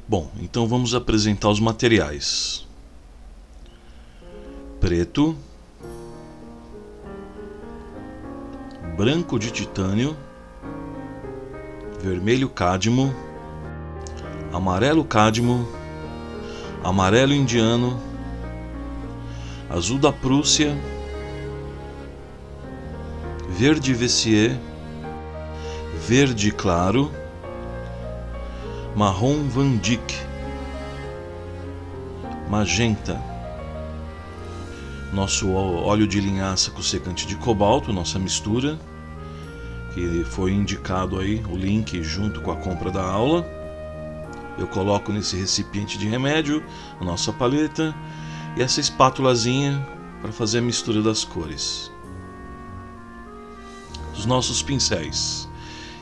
Bom, então vamos apresentar os materiais: preto, branco de titânio, vermelho cádmio, amarelo cádmio, amarelo indiano, azul da Prússia, verde Vessier, verde claro, marrom Van Dyck, magenta, nosso óleo de linhaça com secante de cobalto, nossa mistura, que foi indicado aí o link junto com a compra da aula. Eu coloco nesse recipiente de remédio a nossa paleta e essa espátulazinha para fazer a mistura das cores. Os nossos pincéis: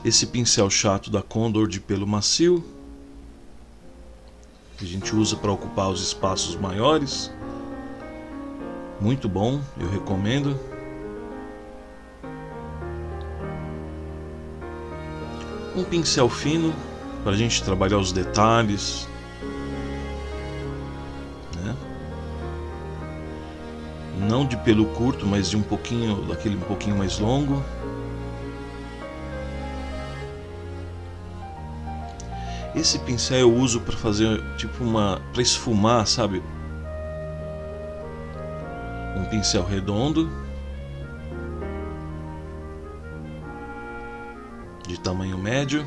esse pincel chato da Condor de pelo macio, que a gente usa para ocupar os espaços maiores. Muito bom, eu recomendo. Um pincel fino para a gente trabalhar os detalhes, né? Não de pelo curto, mas de daquele um pouquinho mais longo. Esse pincel eu uso para fazer para esfumar, sabe? Um pincel redondo, de tamanho médio.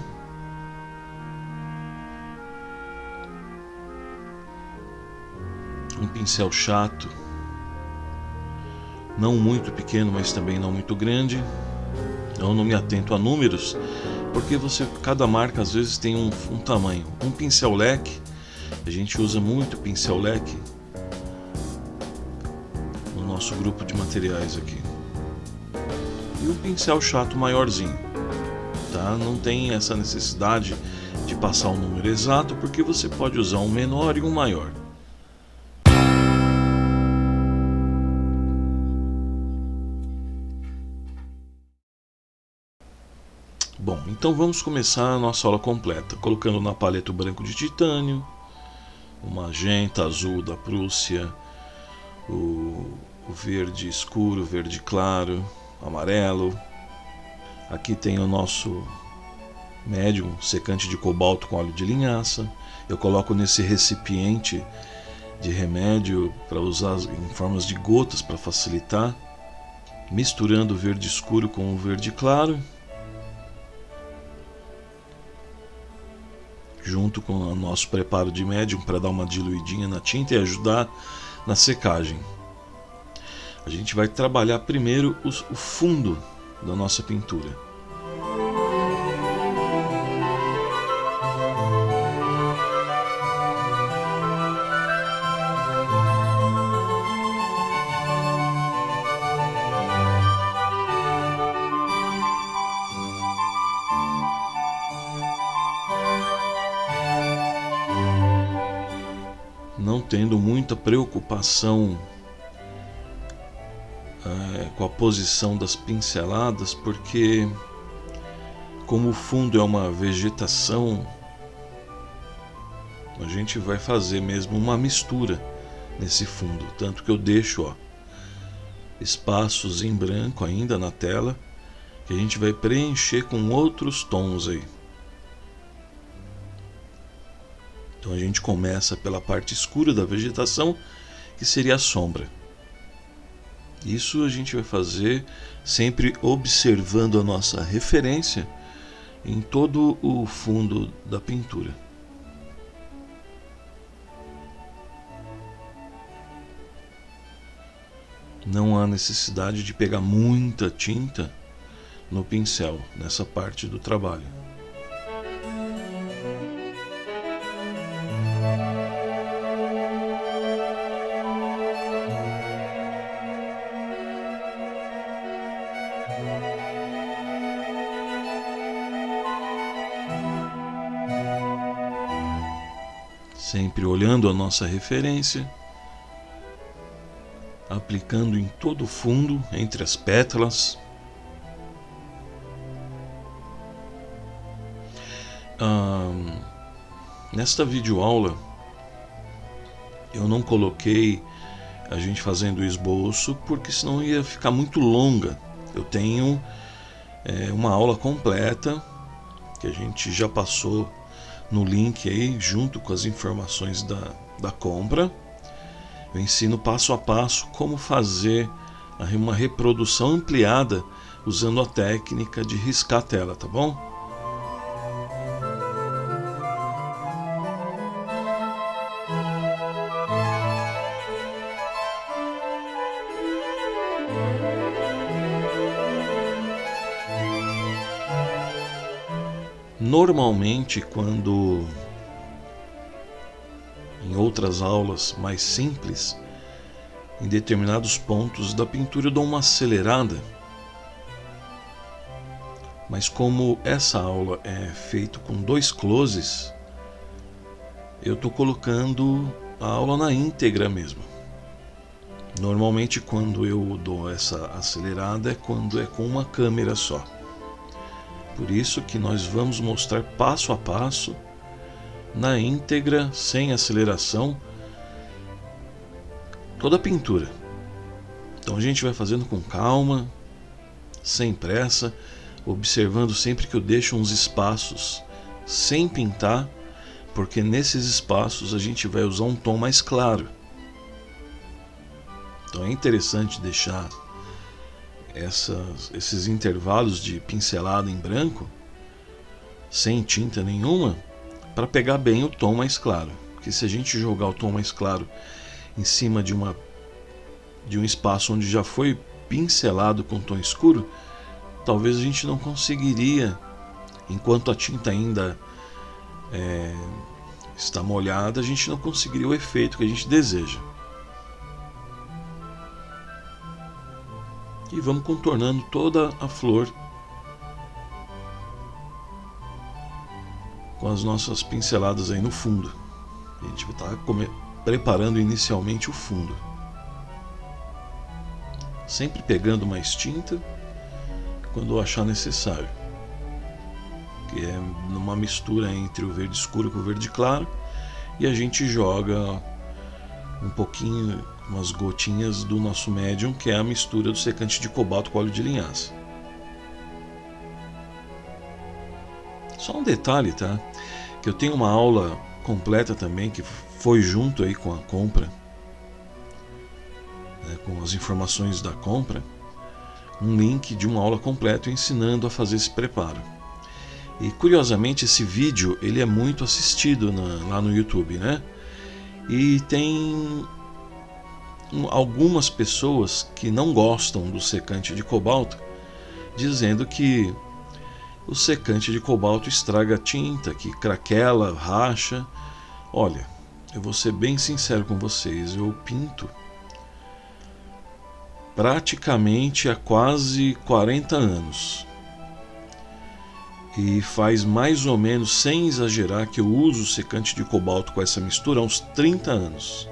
Um pincel chato, não muito pequeno, mas também não muito grande. Eu não me atento a números, porque cada marca às vezes tem um tamanho. Um pincel leque, a gente usa muito pincel leque no nosso grupo de materiais aqui. E um pincel chato maiorzinho, tá? Não tem essa necessidade de passar o número exato, porque você pode usar um menor e um maior. Bom, então vamos começar a nossa aula completa, colocando na paleta o branco de titânio, o magenta, azul da Prússia, o verde escuro, verde claro, amarelo. Aqui tem o nosso médium, secante de cobalto com óleo de linhaça. Eu coloco nesse recipiente de remédio para usar em formas de gotas para facilitar, misturando o verde escuro com o verde claro, junto com o nosso preparo de médium para dar uma diluidinha na tinta e ajudar na secagem. A gente vai trabalhar primeiro o fundo da nossa pintura. Não tendo muita preocupação com a posição das pinceladas, porque como o fundo é uma vegetação, a gente vai fazer mesmo uma mistura nesse fundo, tanto que eu deixo espaços em branco ainda na tela, que a gente vai preencher com outros tons aí. Então a gente começa pela parte escura da vegetação, que seria a sombra. Isso a gente vai fazer sempre observando a nossa referência em todo o fundo da pintura. Não há necessidade de pegar muita tinta no pincel nessa parte do trabalho. Sempre olhando a nossa referência, aplicando em todo o fundo, entre as pétalas. Nesta videoaula eu não coloquei a gente fazendo o esboço, porque senão ia ficar muito longa. Eu tenho uma aula completa que a gente já passou no link aí, junto com as informações da compra. Eu ensino passo a passo como fazer uma reprodução ampliada usando a técnica de riscar a tela, tá bom? Normalmente, quando em outras aulas mais simples, em determinados pontos da pintura eu dou uma acelerada, mas como essa aula é feita com 2 closes, eu estou colocando a aula na íntegra mesmo. Normalmente quando eu dou essa acelerada é quando é com uma câmera só. Por isso que nós vamos mostrar passo a passo, na íntegra, sem aceleração, toda a pintura. Então a gente vai fazendo com calma, sem pressa, observando sempre que eu deixo uns espaços sem pintar, porque nesses espaços a gente vai usar um tom mais claro. Então é interessante deixar esses intervalos de pincelada em branco, sem tinta nenhuma, para pegar bem o tom mais claro. Porque se a gente jogar o tom mais claro em cima de um espaço onde já foi pincelado com tom escuro, talvez a gente não conseguiria, enquanto a tinta ainda está molhada, a gente não conseguiria o efeito que a gente deseja. E vamos contornando toda a flor com as nossas pinceladas aí no fundo. A gente vai estar preparando inicialmente o fundo, sempre pegando mais tinta quando eu achar necessário, que é numa mistura entre o verde escuro com o verde claro, e a gente joga um pouquinho, umas gotinhas do nosso médium, que é a mistura do secante de cobalto com óleo de linhaça. Só um detalhe, tá? Que eu tenho uma aula completa também, que foi junto aí com a compra, né, com as informações da compra, um link de uma aula completa ensinando a fazer esse preparo. E curiosamente esse vídeo ele é muito assistido lá no YouTube, né? E tem algumas pessoas que não gostam do secante de cobalto, dizendo que o secante de cobalto estraga a tinta, que craquela, racha. Olha, eu vou ser bem sincero com vocês, eu pinto praticamente há quase 40 anos. E faz mais ou menos, sem exagerar, que eu uso o secante de cobalto com essa mistura há uns 30 anos.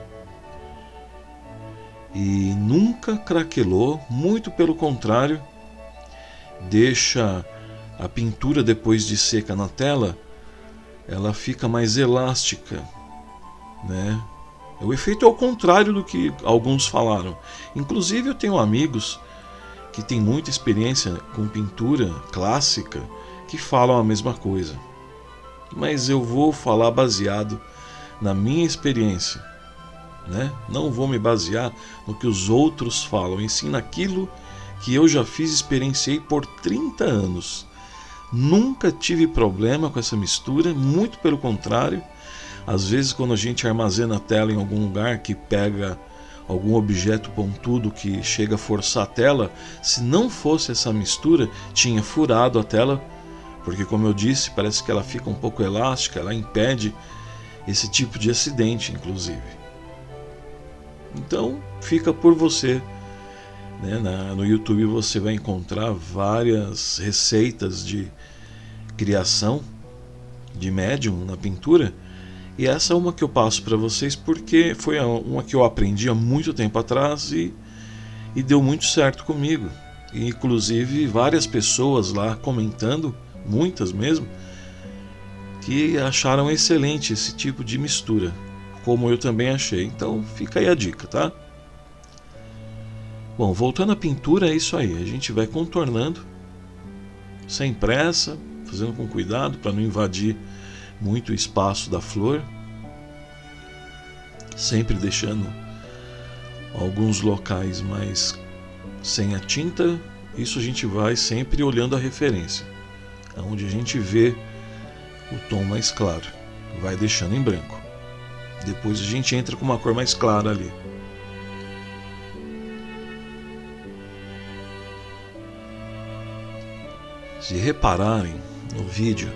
E nunca craquelou, muito pelo contrário, deixa a pintura depois de seca na tela, ela fica mais elástica, né? O efeito é o contrário do que alguns falaram. Inclusive eu tenho amigos que têm muita experiência com pintura clássica que falam a mesma coisa. Mas eu vou falar baseado na minha experiência, né? Não vou me basear no que os outros falam, e sim naquilo que eu já fiz e experienciei por 30 anos. Nunca tive problema com essa mistura, muito pelo contrário. Às vezes quando a gente armazena a tela em algum lugar que pega algum objeto pontudo que chega a forçar a tela, se não fosse essa mistura, tinha furado a tela, porque como eu disse, parece que ela fica um pouco elástica, ela impede esse tipo de acidente, inclusive. Então fica por você, né? No YouTube você vai encontrar várias receitas de criação de médium na pintura, e essa é uma que eu passo para vocês porque foi uma que eu aprendi há muito tempo atrás e deu muito certo comigo. E, inclusive várias pessoas lá comentando, muitas mesmo, que acharam excelente esse tipo de mistura, como eu também achei. Então fica aí a dica, tá? Bom, voltando à pintura, é isso aí. A gente vai contornando, sem pressa, fazendo com cuidado para não invadir muito o espaço da flor, sempre deixando alguns locais mais sem a tinta. Isso a gente vai sempre olhando a referência, onde a gente vê o tom mais claro, vai deixando em branco. Depois a gente entra com uma cor mais clara ali. Se repararem no vídeo,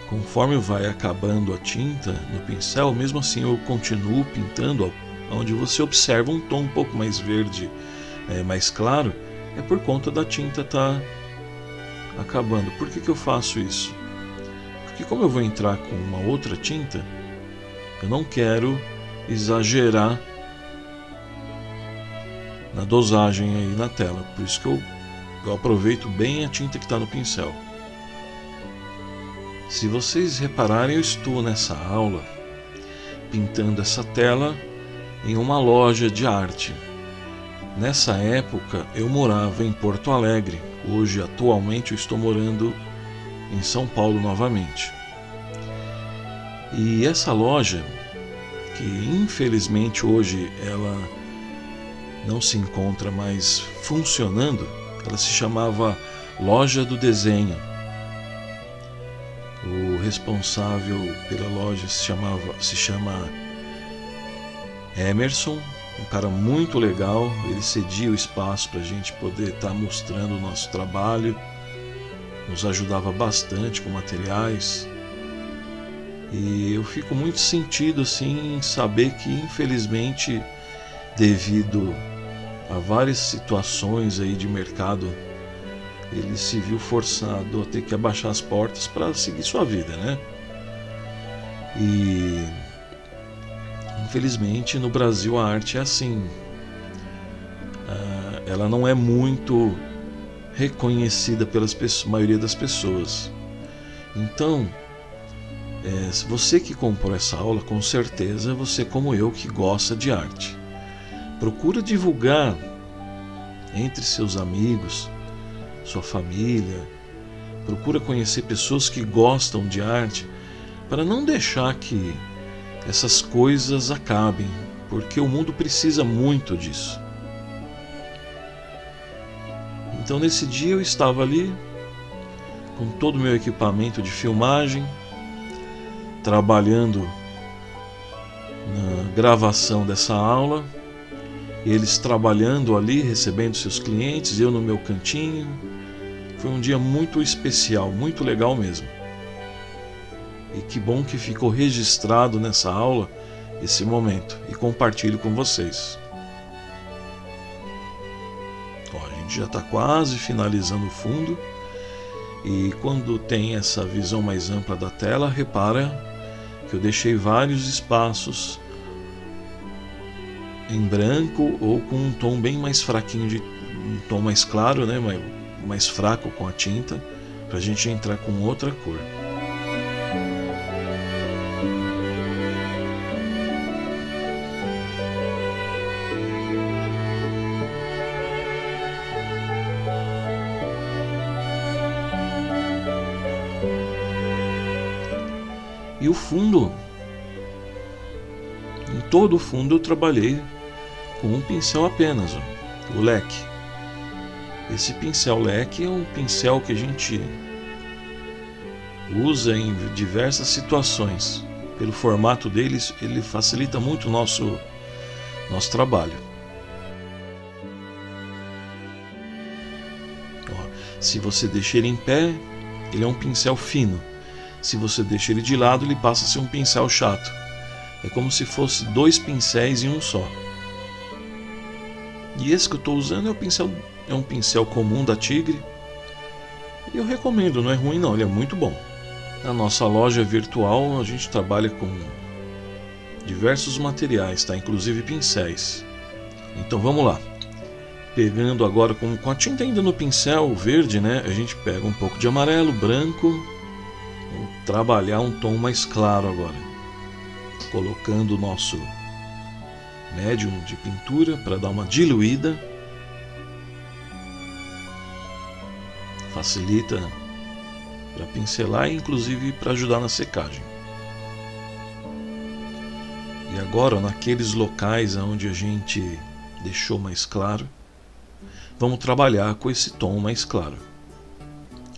conforme vai acabando a tinta no pincel, mesmo assim eu continuo pintando, onde você observa um tom um pouco mais verde, mais claro, é por conta da tinta estar acabando. Por que eu faço isso? Porque como eu vou entrar com uma outra tinta, eu não quero exagerar na dosagem aí na tela. Por isso que eu aproveito bem a tinta que está no pincel. Se vocês repararem, eu estou nessa aula pintando essa tela em uma loja de arte. Nessa época eu morava em Porto Alegre. Hoje, atualmente, eu estou morando em São Paulo novamente. E essa loja, que infelizmente hoje ela não se encontra mais funcionando, ela se chamava Loja do Desenho. O responsável pela loja se chama Emerson, um cara muito legal. Ele cedia o espaço para a gente poder estar mostrando o nosso trabalho, nos ajudava bastante com materiais. E eu fico muito sentido assim em saber que, infelizmente, devido a várias situações aí de mercado, ele se viu forçado a ter que abaixar as portas para seguir sua vida, né? E infelizmente no Brasil a arte é assim, ela não é muito reconhecida pela maioria das pessoas. Então, se você que comprou essa aula, com certeza você, como eu, que gosta de arte, procura divulgar entre seus amigos, sua família, procura conhecer pessoas que gostam de arte, para não deixar que essas coisas acabem, porque o mundo precisa muito disso. Então nesse dia eu estava ali com todo o meu equipamento de filmagem, trabalhando na gravação dessa aula, eles trabalhando ali, recebendo seus clientes, eu no meu cantinho. Foi um dia muito especial, muito legal mesmo. E que bom que ficou registrado nessa aula esse momento, e compartilho com vocês. A gente já está quase finalizando o fundo, e quando tem essa visão mais ampla da tela, repara que eu deixei vários espaços em branco ou com um tom bem mais fraquinho, um tom mais claro, né, mais fraco com a tinta, para a gente entrar com outra cor. E o fundo, em todo o fundo eu trabalhei com um pincel apenas, o leque. Esse pincel leque é um pincel que a gente usa em diversas situações. Pelo formato dele, ele facilita muito o nosso trabalho. Se você deixar ele em pé, ele é um pincel fino. Se você deixa ele de lado, ele passa a ser um pincel chato. É como se fosse dois pincéis em um só. E esse que eu estou usando é um pincel comum da Tigre. E eu recomendo, não é ruim não, ele é muito bom. Na nossa loja virtual a gente trabalha com diversos materiais, tá? Inclusive pincéis. Então vamos lá. Pegando agora com a tinta ainda no pincel verde, né? A gente pega um pouco de amarelo, branco, trabalhar um tom mais claro agora, colocando o nosso médium de pintura para dar uma diluída. Facilita para pincelar e inclusive para ajudar na secagem. E agora, naqueles locais onde a gente deixou mais claro, vamos trabalhar com esse tom mais claro.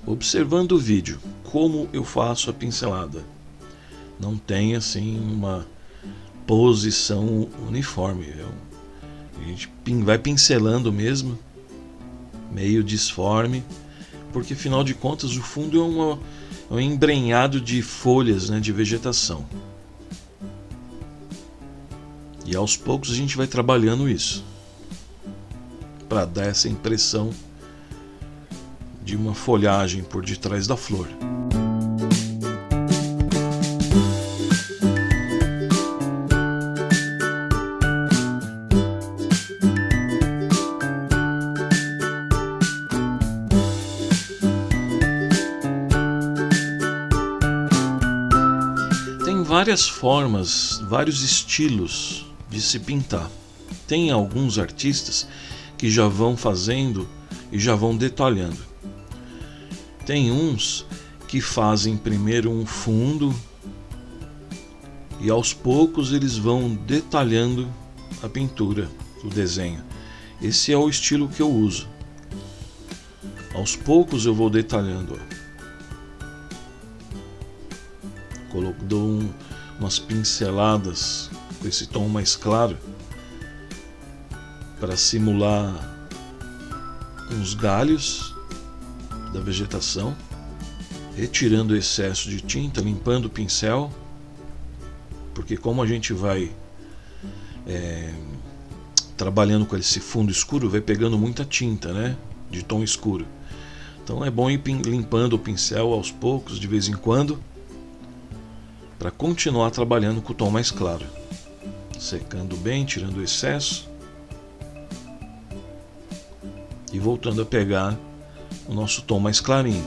Observando o vídeo, como eu faço a pincelada. Não tem assim uma posição uniforme. A gente vai pincelando mesmo, meio disforme, porque afinal de contas o fundo é um embrenhado de folhas, né, de vegetação. E aos poucos a gente vai trabalhando isso, para dar essa impressão de uma folhagem por detrás da flor. Tem várias formas, vários estilos de se pintar. Tem alguns artistas que já vão fazendo e já vão detalhando. Tem uns que fazem primeiro um fundo e aos poucos eles vão detalhando a pintura, o desenho. Esse é o estilo que eu uso. Aos poucos eu vou detalhando. Dou umas pinceladas com esse tom mais claro para simular uns galhos da vegetação, retirando o excesso de tinta, limpando o pincel, porque como a gente vai trabalhando com esse fundo escuro, vai pegando muita tinta, né, de tom escuro. Então é bom ir limpando o pincel aos poucos, de vez em quando, para continuar trabalhando com o tom mais claro, secando bem, tirando o excesso e voltando a pegar o nosso tom mais clarinho.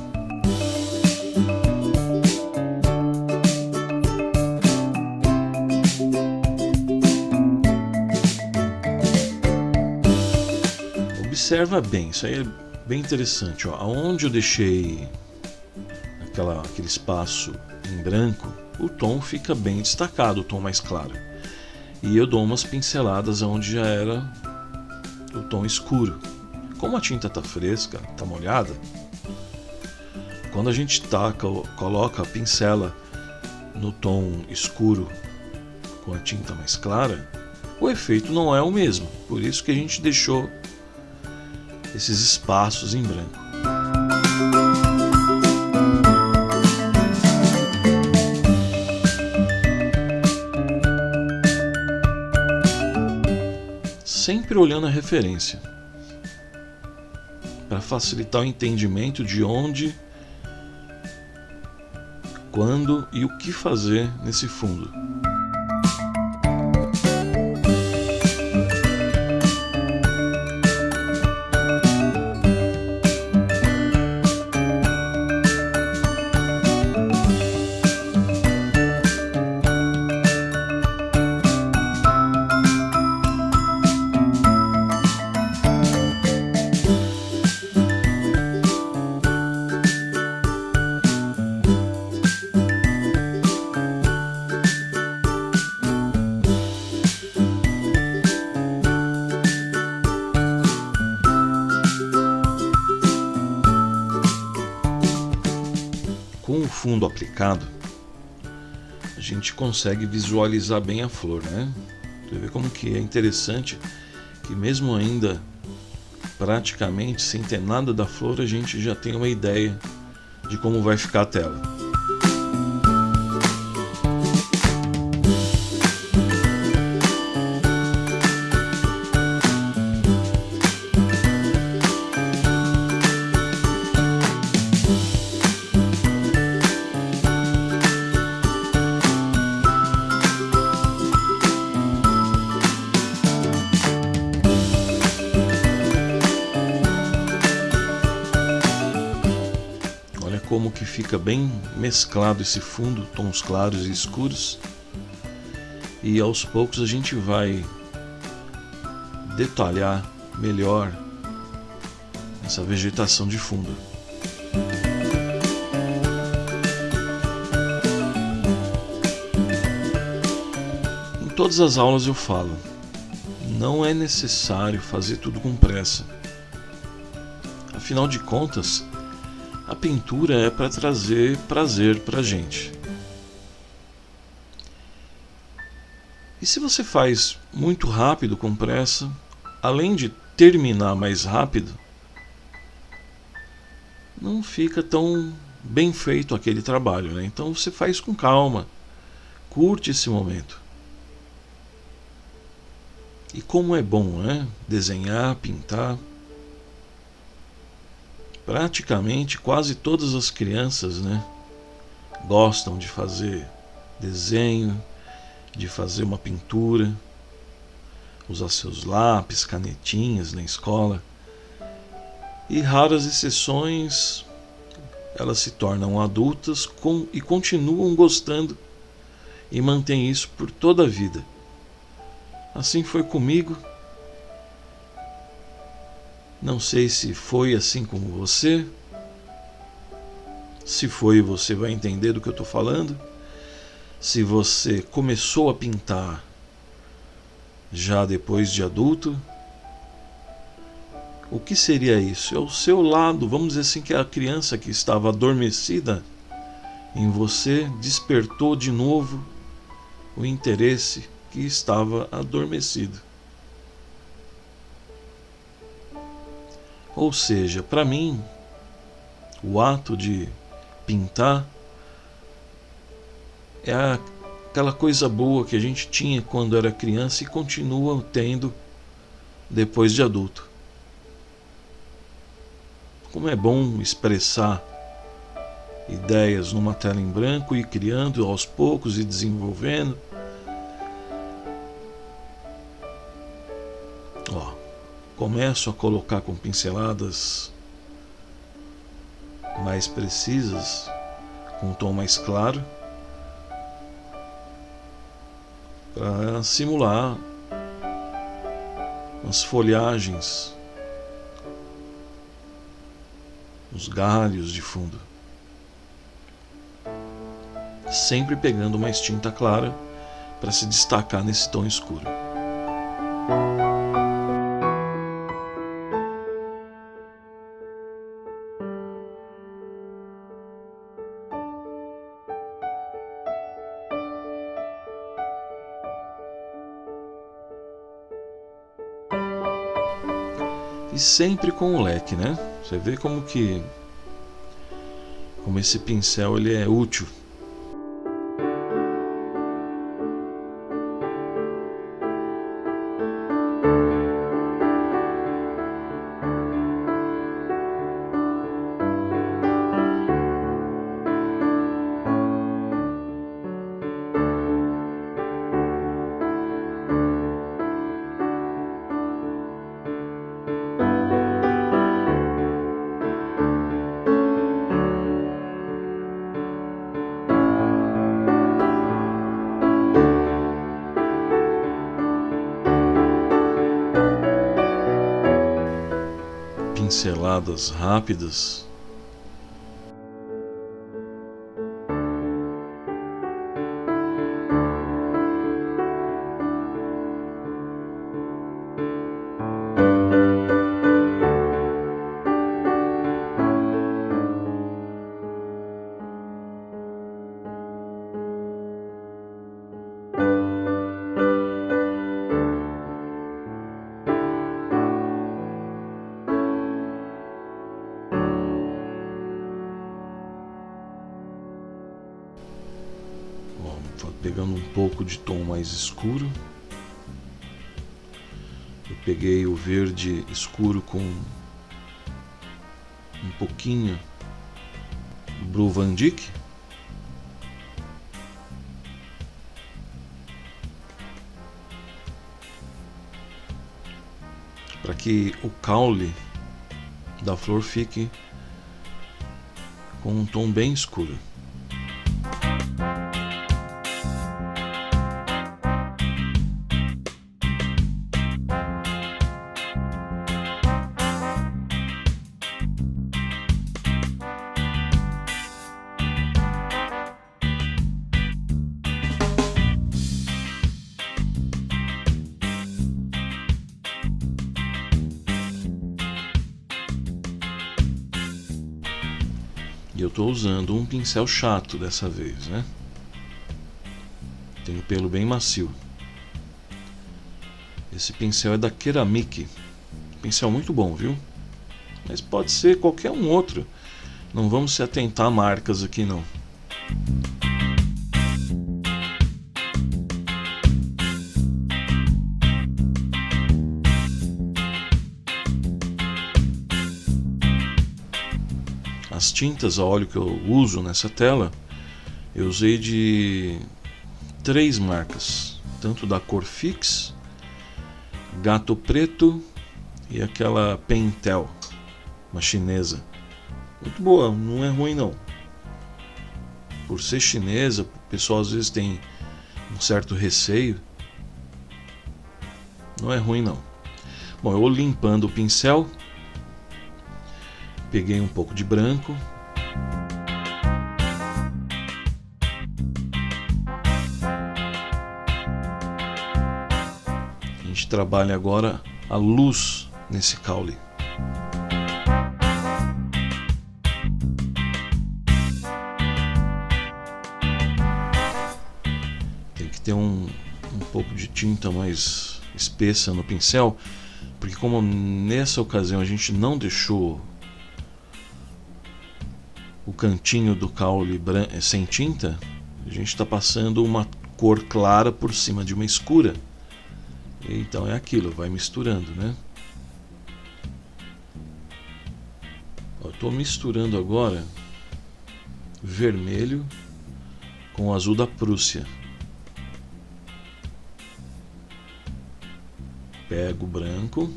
Observa bem, isso aí é bem interessante, ó. Aonde eu deixei aquele espaço em branco, o tom fica bem destacado, o tom mais claro. E eu dou umas pinceladas onde já era o tom escuro. Como a tinta está fresca, está molhada, quando a gente coloca a pincela no tom escuro com a tinta mais clara, o efeito não é o mesmo. Por isso que a gente deixou esses espaços em branco. Sempre olhando a referência, para facilitar o entendimento de onde, quando e o que fazer nesse fundo. Com o fundo aplicado, a gente consegue visualizar bem a flor, né? Você vê como que é interessante que mesmo ainda praticamente sem ter nada da flor, a gente já tem uma ideia de como vai ficar a tela. Como que que fica bem mesclado esse fundo, tons claros e escuros. E aos poucos a gente vai detalhar melhor essa vegetação de fundo. Em todas as aulas eu falo, não é necessário fazer tudo com pressa. Afinal de contas, a pintura é para trazer prazer para a gente. E se você faz muito rápido com pressa, além de terminar mais rápido, não fica tão bem feito aquele trabalho, né? Então você faz com calma, curte esse momento. E como é bom, né? Desenhar, pintar. Praticamente quase todas as crianças, né, gostam de fazer desenho, de fazer uma pintura, usar seus lápis, canetinhas na escola. E raras exceções, elas se tornam adultas e continuam gostando e mantêm isso por toda a vida. Assim foi comigo. Não sei se foi assim com você. Se foi, você vai entender do que eu estou falando. Se você começou a pintar já depois de adulto, o que seria isso? É o seu lado, vamos dizer assim, que a criança que estava adormecida em você despertou de novo o interesse que estava adormecido. Ou seja, para mim, o ato de pintar é aquela coisa boa que a gente tinha quando era criança e continua tendo depois de adulto. Como é bom expressar ideias numa tela em branco e ir criando aos poucos e desenvolvendo. Começo a colocar com pinceladas mais precisas, com um tom mais claro, para simular as folhagens, os galhos de fundo, sempre pegando mais tinta clara para se destacar nesse tom escuro. E sempre com o leque, né? Você vê como esse pincel ele é útil. Pinceladas rápidas. Pegando um pouco de tom mais escuro. Eu peguei o verde escuro com um pouquinho Blue Van Dyck. Para que o caule da flor fique com um tom bem escuro. E eu estou usando um pincel chato dessa vez, né? Tem o pelo bem macio. Esse pincel é da Ceramic. Pincel muito bom, viu? Mas pode ser qualquer um outro. Não vamos se atentar a marcas aqui, não. As tintas a óleo que eu uso nessa tela, eu usei de 3 marcas, tanto da Corfix, Gato Preto e aquela Pentel, uma chinesa. Muito boa, não é ruim não. Por ser chinesa, o pessoal às vezes tem um certo receio. Não é ruim não. Bom, eu vou limpando o pincel. Peguei um pouco de branco. A gente trabalha agora a luz nesse caule. Tem que ter um pouco de tinta mais espessa no pincel, porque como nessa ocasião a gente não deixou o cantinho do caule sem tinta, a gente está passando uma cor clara por cima de uma escura. Então é aquilo, vai misturando, né? Eu estou misturando agora vermelho com o azul da Prússia. Pego o branco.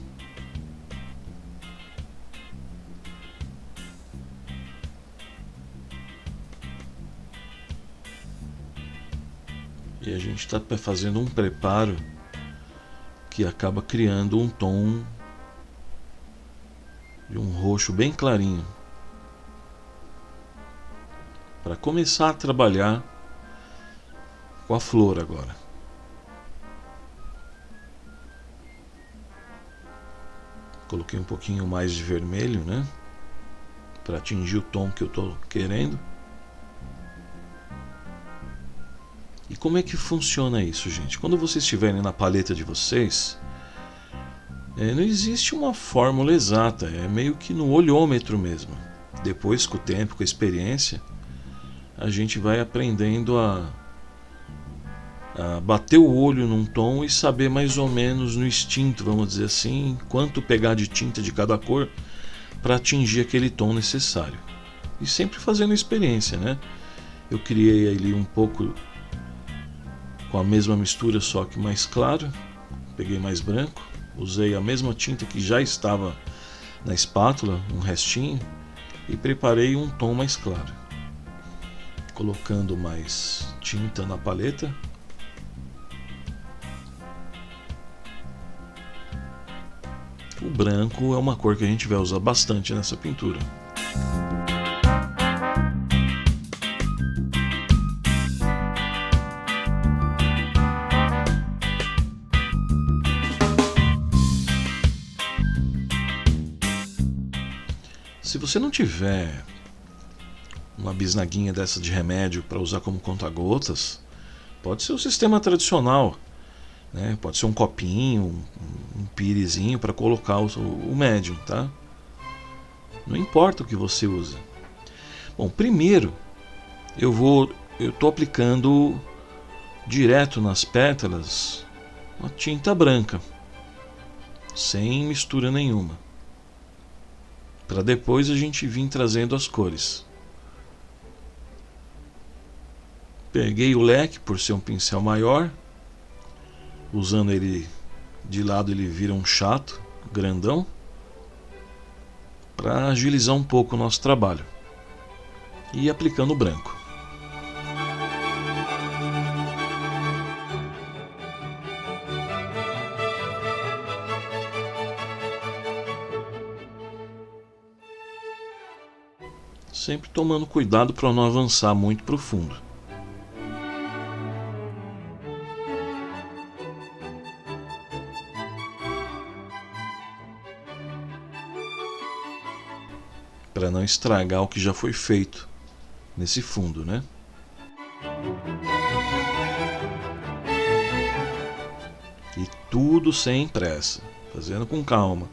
E a gente está fazendo um preparo que acaba criando um tom de um roxo bem clarinho, para começar a trabalhar com a flor agora. Coloquei um pouquinho mais de vermelho, né, para atingir o tom que eu estou querendo. E como é que funciona isso, gente? Quando vocês estiverem na paleta de vocês, não existe uma fórmula exata, é meio que no olhômetro mesmo. Depois, com o tempo, com a experiência, a gente vai aprendendo a bater o olho num tom e saber mais ou menos no instinto, vamos dizer assim, quanto pegar de tinta de cada cor para atingir aquele tom necessário. E sempre fazendo experiência, né? Eu criei ali um pouco com a mesma mistura, só que mais claro. Peguei mais branco, usei a mesma tinta que já estava na espátula, um restinho, e preparei um tom mais claro, colocando mais tinta na paleta. O branco é uma cor que a gente vai usar bastante nessa pintura. Se você não tiver uma bisnaguinha dessa de remédio para usar como conta-gotas, pode ser o sistema tradicional, né? Pode ser um copinho, um pirezinho para colocar o médium, tá? Não importa o que você usa. Bom, primeiro eu estou aplicando direto nas pétalas uma tinta branca, sem mistura nenhuma, para depois a gente vir trazendo as cores. Peguei o leque, por ser um pincel maior, usando ele de lado ele vira um chato, grandão, para agilizar um pouco o nosso trabalho. e aplicando o branco. Sempre tomando cuidado para não avançar muito profundo. Para não estragar o que já foi feito nesse fundo, né? E tudo sem pressa, fazendo com calma.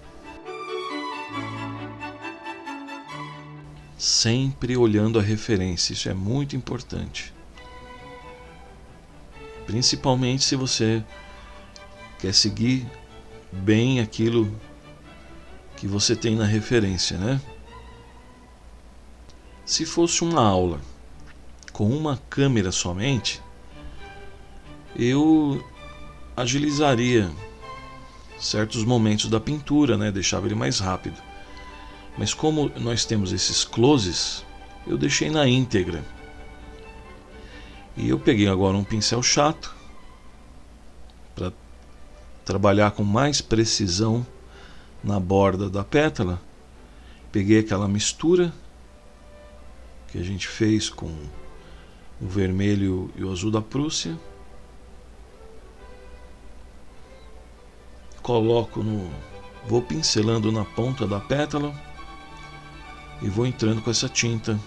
Sempre olhando a referência, isso é muito importante. Principalmente se você quer seguir bem aquilo que você tem na referência, né? Se fosse uma aula com uma câmera somente, eu agilizaria certos momentos da pintura, né? Deixava ele mais rápido. Mas como nós temos esses closes, eu deixei na íntegra. E eu peguei agora um pincel chato para trabalhar com mais precisão na borda da pétala. Peguei aquela mistura que a gente fez com o vermelho e o azul da Prússia. Vou pincelando na ponta da pétala e vou entrando com essa tinta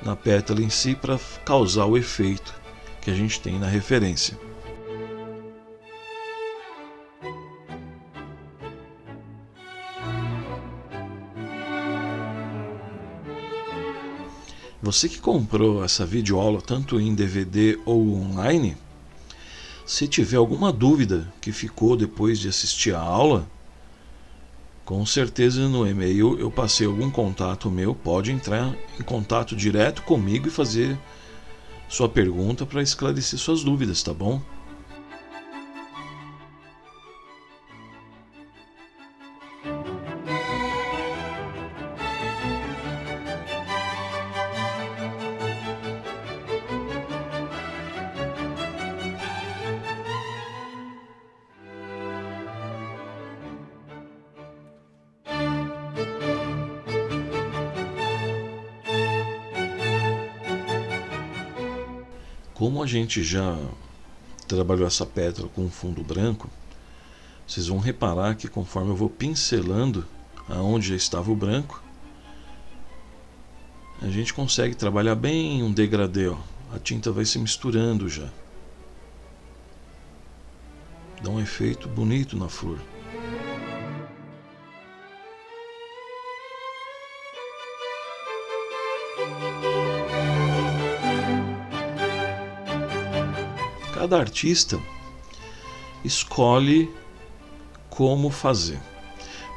na pétala em si para causar o efeito que a gente tem na referência. Você que comprou essa videoaula tanto em DVD ou online, se tiver alguma dúvida que ficou depois de assistir a aula, com certeza no e-mail eu passei algum contato meu, pode entrar em contato direto comigo e fazer sua pergunta para esclarecer suas dúvidas, tá bom? Como a gente já trabalhou essa pétala com fundo branco, vocês vão reparar que conforme eu vou pincelando aonde já estava o branco, a gente consegue trabalhar bem um degradê, ó. A tinta vai se misturando já. Dá um efeito bonito na flor. Cada artista escolhe como fazer.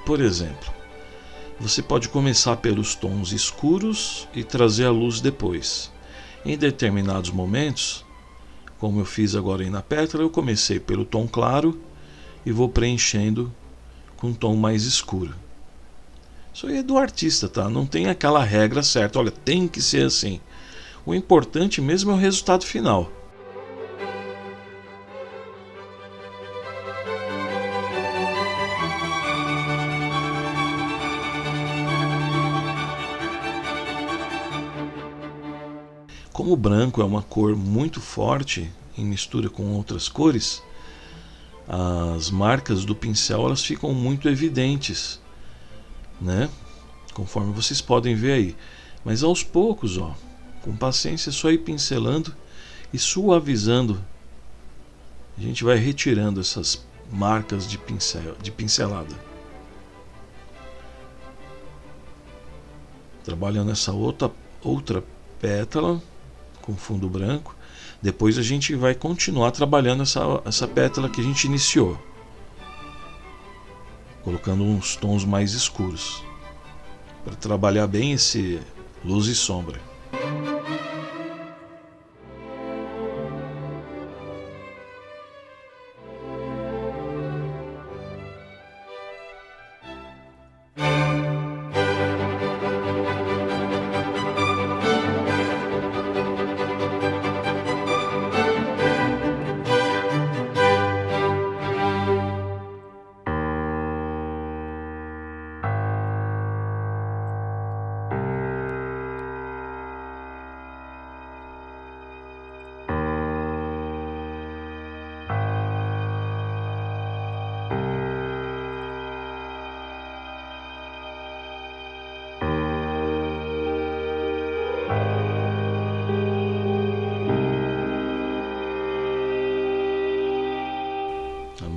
Por exemplo, você pode começar pelos tons escuros e trazer a luz depois. Em determinados momentos, como eu fiz agora aí na pétala, eu comecei pelo tom claro e vou preenchendo com um tom mais escuro. Isso aí é do artista, tá? Não tem aquela regra certa, olha, tem que ser assim. O importante mesmo é o resultado final. Como o branco é uma cor muito forte em mistura com outras cores, as marcas do pincel elas ficam muito evidentes, né? Conforme vocês podem ver aí. Mas aos poucos, ó, com paciência, é só ir pincelando e suavizando. A gente vai retirando essas marcas de pincelada. Trabalhando essa outra pétala com fundo branco. Depois a gente vai continuar trabalhando essa pétala que a gente iniciou, colocando uns tons mais escuros para trabalhar bem esse luz e sombra.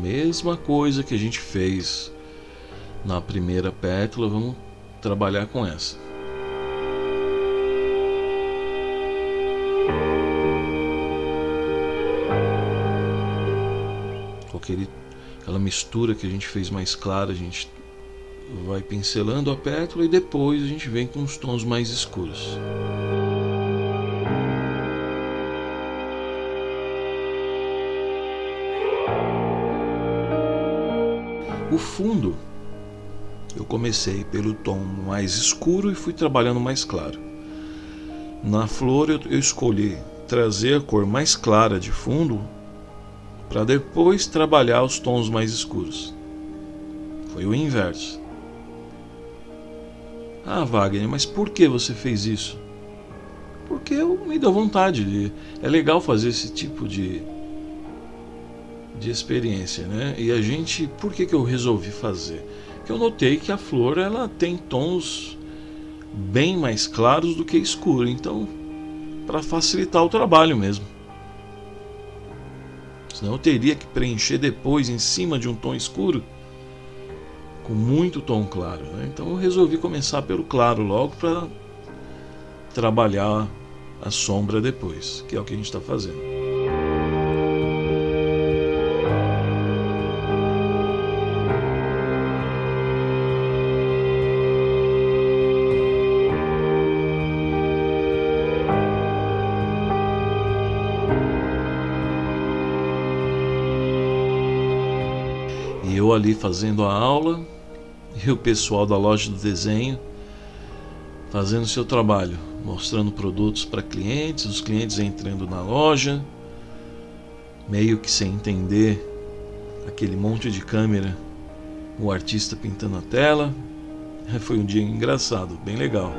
mesma coisa que a gente fez na primeira pétala, vamos trabalhar com essa. Com aquela mistura que a gente fez mais clara, a gente vai pincelando a pétala e depois a gente vem com os tons mais escuros. O fundo, eu comecei pelo tom mais escuro e fui trabalhando mais claro. Na flor eu escolhi trazer a cor mais clara de fundo para depois trabalhar os tons mais escuros. Foi o inverso. Ah, Wagner, mas por que você fez isso? Porque eu me deu vontade. É legal fazer esse tipo de experiência, né? E por que eu resolvi fazer? Porque eu notei que a flor ela tem tons bem mais claros do que escuro, então para facilitar o trabalho mesmo. Senão eu teria que preencher depois em cima de um tom escuro com muito tom claro, né? Então eu resolvi começar pelo claro logo para trabalhar a sombra depois, que é o que a gente está fazendo. E eu ali fazendo a aula e o pessoal da loja do desenho fazendo seu trabalho, mostrando produtos para clientes, os clientes entrando na loja, meio que sem entender aquele monte de câmera, o artista pintando a tela. Foi um dia engraçado, bem legal.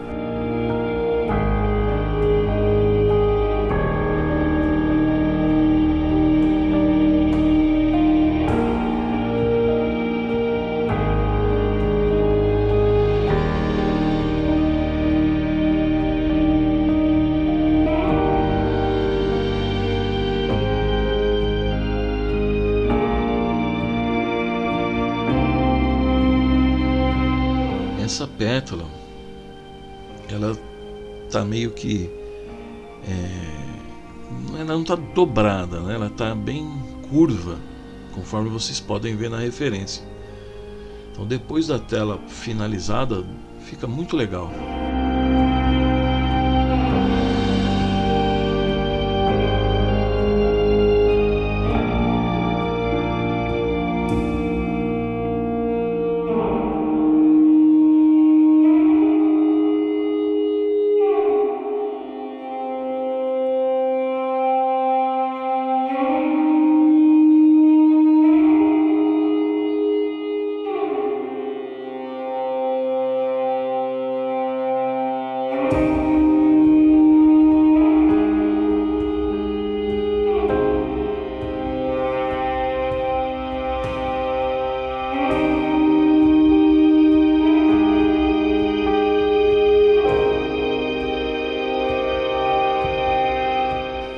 Essa pétala, ela tá meio que ela não tá dobrada, né? Ela tá bem curva, conforme vocês podem ver na referência. Então depois da tela finalizada fica muito legal.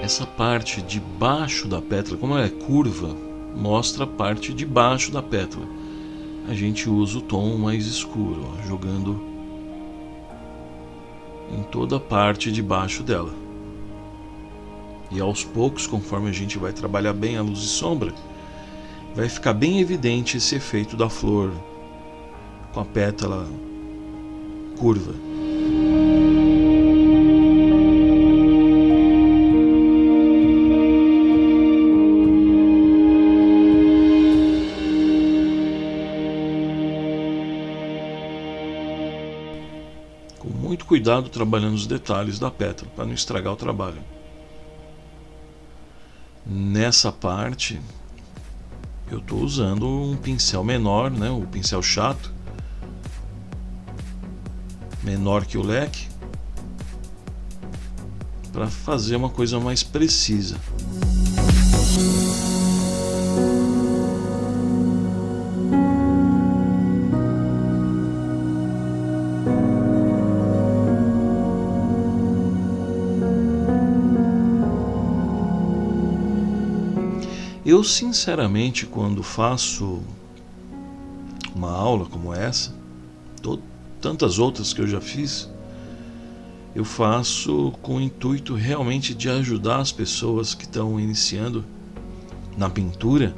Essa parte de baixo da pétala, como ela é curva, mostra a parte de baixo da pétala. A gente usa o tom mais escuro, ó, jogando em toda a parte de baixo dela. E aos poucos, conforme a gente vai trabalhar bem a luz e sombra, vai ficar bem evidente esse efeito da flor com a pétala curva. Muito cuidado trabalhando os detalhes da pétala para não estragar o trabalho. Nessa parte eu estou usando um pincel menor, né, o pincel chato, menor que o leque, para fazer uma coisa mais precisa. Eu, sinceramente, quando faço uma aula como essa, tantas outras que eu já fiz, eu faço com o intuito realmente de ajudar as pessoas que estão iniciando na pintura,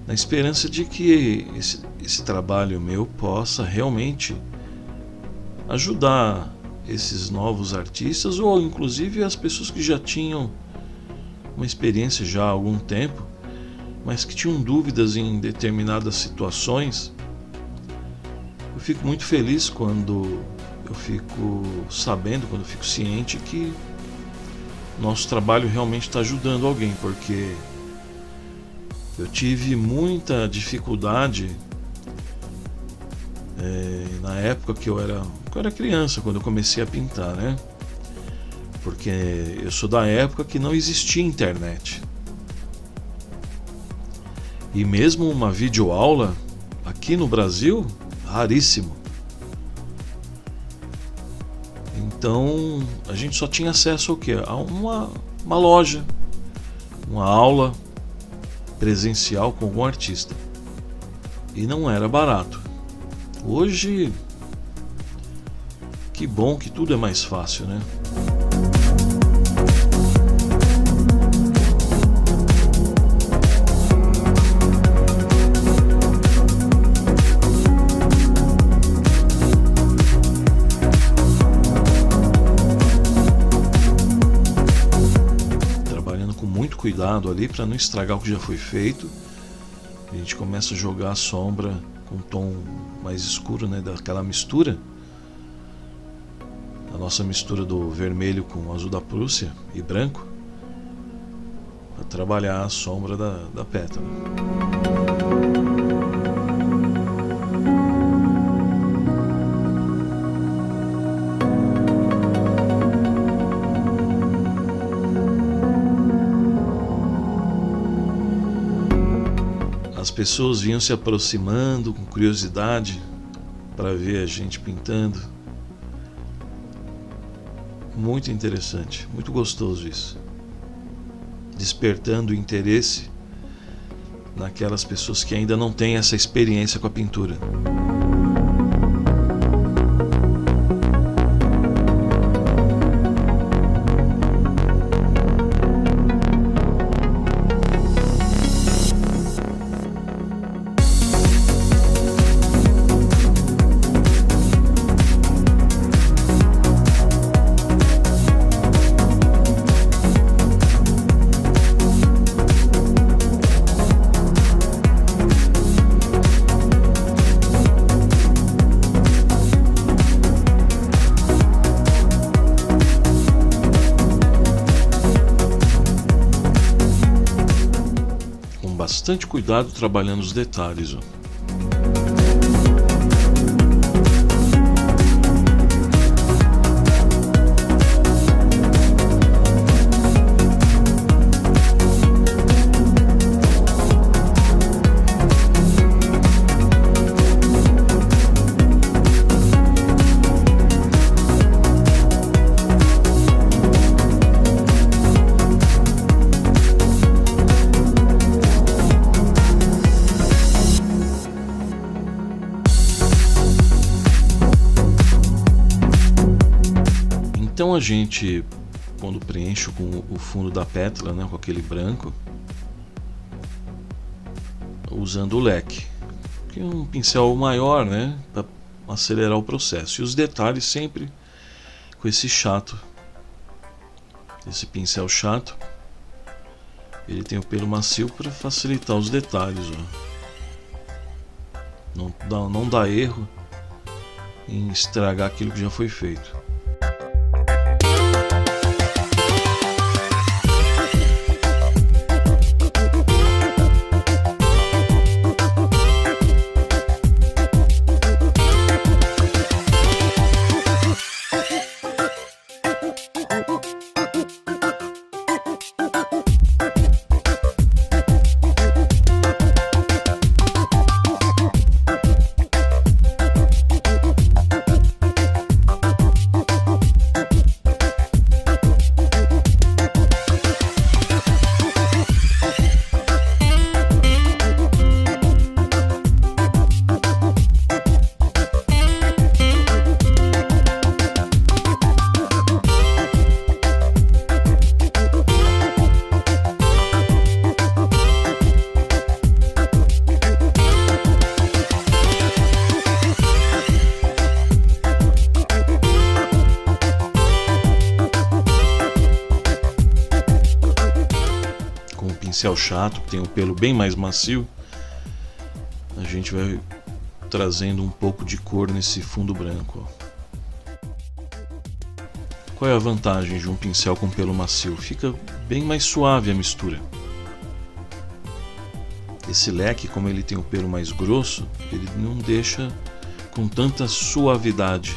na esperança de que esse trabalho meu possa realmente ajudar esses novos artistas, ou inclusive as pessoas que já tinham uma experiência já há algum tempo, mas que tinham dúvidas em determinadas situações. Eu fico muito feliz quando eu fico sabendo, quando eu fico ciente que nosso trabalho realmente está ajudando alguém, porque eu tive muita dificuldade na época que eu era criança, quando eu comecei a pintar, né? Porque eu sou da época que não existia internet. E mesmo uma videoaula aqui no Brasil, raríssimo. Então a gente só tinha acesso ao quê? A uma loja, uma aula presencial com algum artista. E não era barato. Hoje, que bom que tudo é mais fácil, né? Cuidado ali para não estragar o que já foi feito. A gente começa a jogar a sombra com um tom mais escuro, né, daquela mistura, a nossa mistura do vermelho com o azul da Prússia e branco, para trabalhar a sombra da pétala. As pessoas vinham se aproximando com curiosidade para ver a gente pintando. Muito interessante, muito gostoso isso. Despertando o interesse naquelas pessoas que ainda não têm essa experiência com a pintura. Bastante cuidado trabalhando os detalhes. Então a gente, quando preenche com o fundo da pétala, né, com aquele branco, usando o leque, que é um pincel maior, né, para acelerar o processo. E os detalhes sempre com esse chato, esse pincel chato. Ele tem o pelo macio para facilitar os detalhes, ó. Não dá erro em estragar aquilo que já foi feito. pincel chato, que tem um pelo bem mais macio, a gente vai trazendo um pouco de cor nesse fundo branco. Qual é a vantagem de um pincel com pelo macio? Fica bem mais suave a mistura. Esse leque, como ele tem o pelo mais grosso, ele não deixa com tanta suavidade.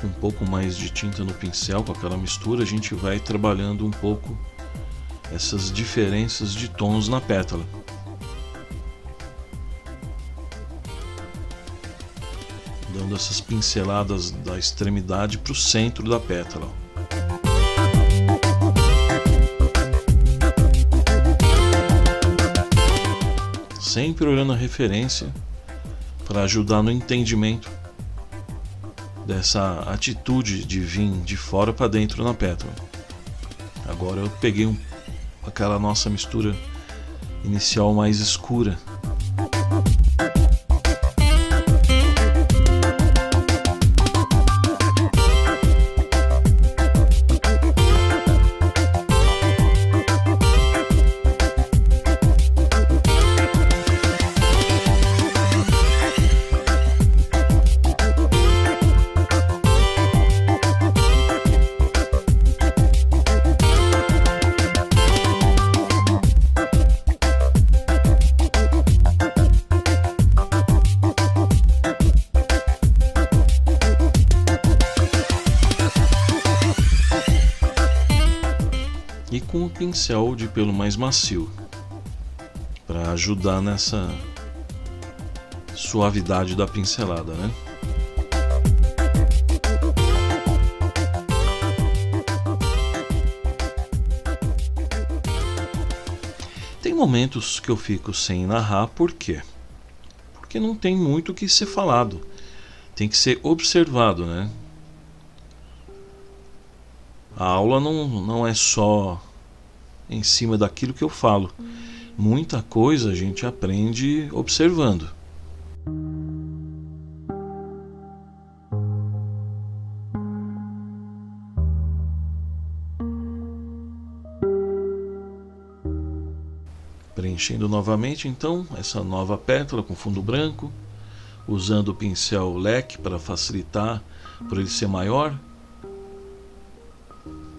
Com um pouco mais de tinta no pincel, com aquela mistura, a gente vai trabalhando um pouco essas diferenças de tons na pétala. Dando essas pinceladas da extremidade para o centro da pétala. Sempre olhando a referência para ajudar no entendimento dessa atitude de vir de fora para dentro na pétala. Agora eu peguei aquela nossa mistura inicial mais escura. E com o pincel de pelo mais macio, para ajudar nessa suavidade da pincelada, né? Tem momentos que eu fico sem narrar, por quê? Porque não tem muito o que ser falado, tem que ser observado, né? A aula não é só em cima daquilo que eu falo. Muita coisa a gente aprende observando. Preenchendo novamente então essa nova pétala com fundo branco, usando o pincel leque para facilitar, por ele ser maior.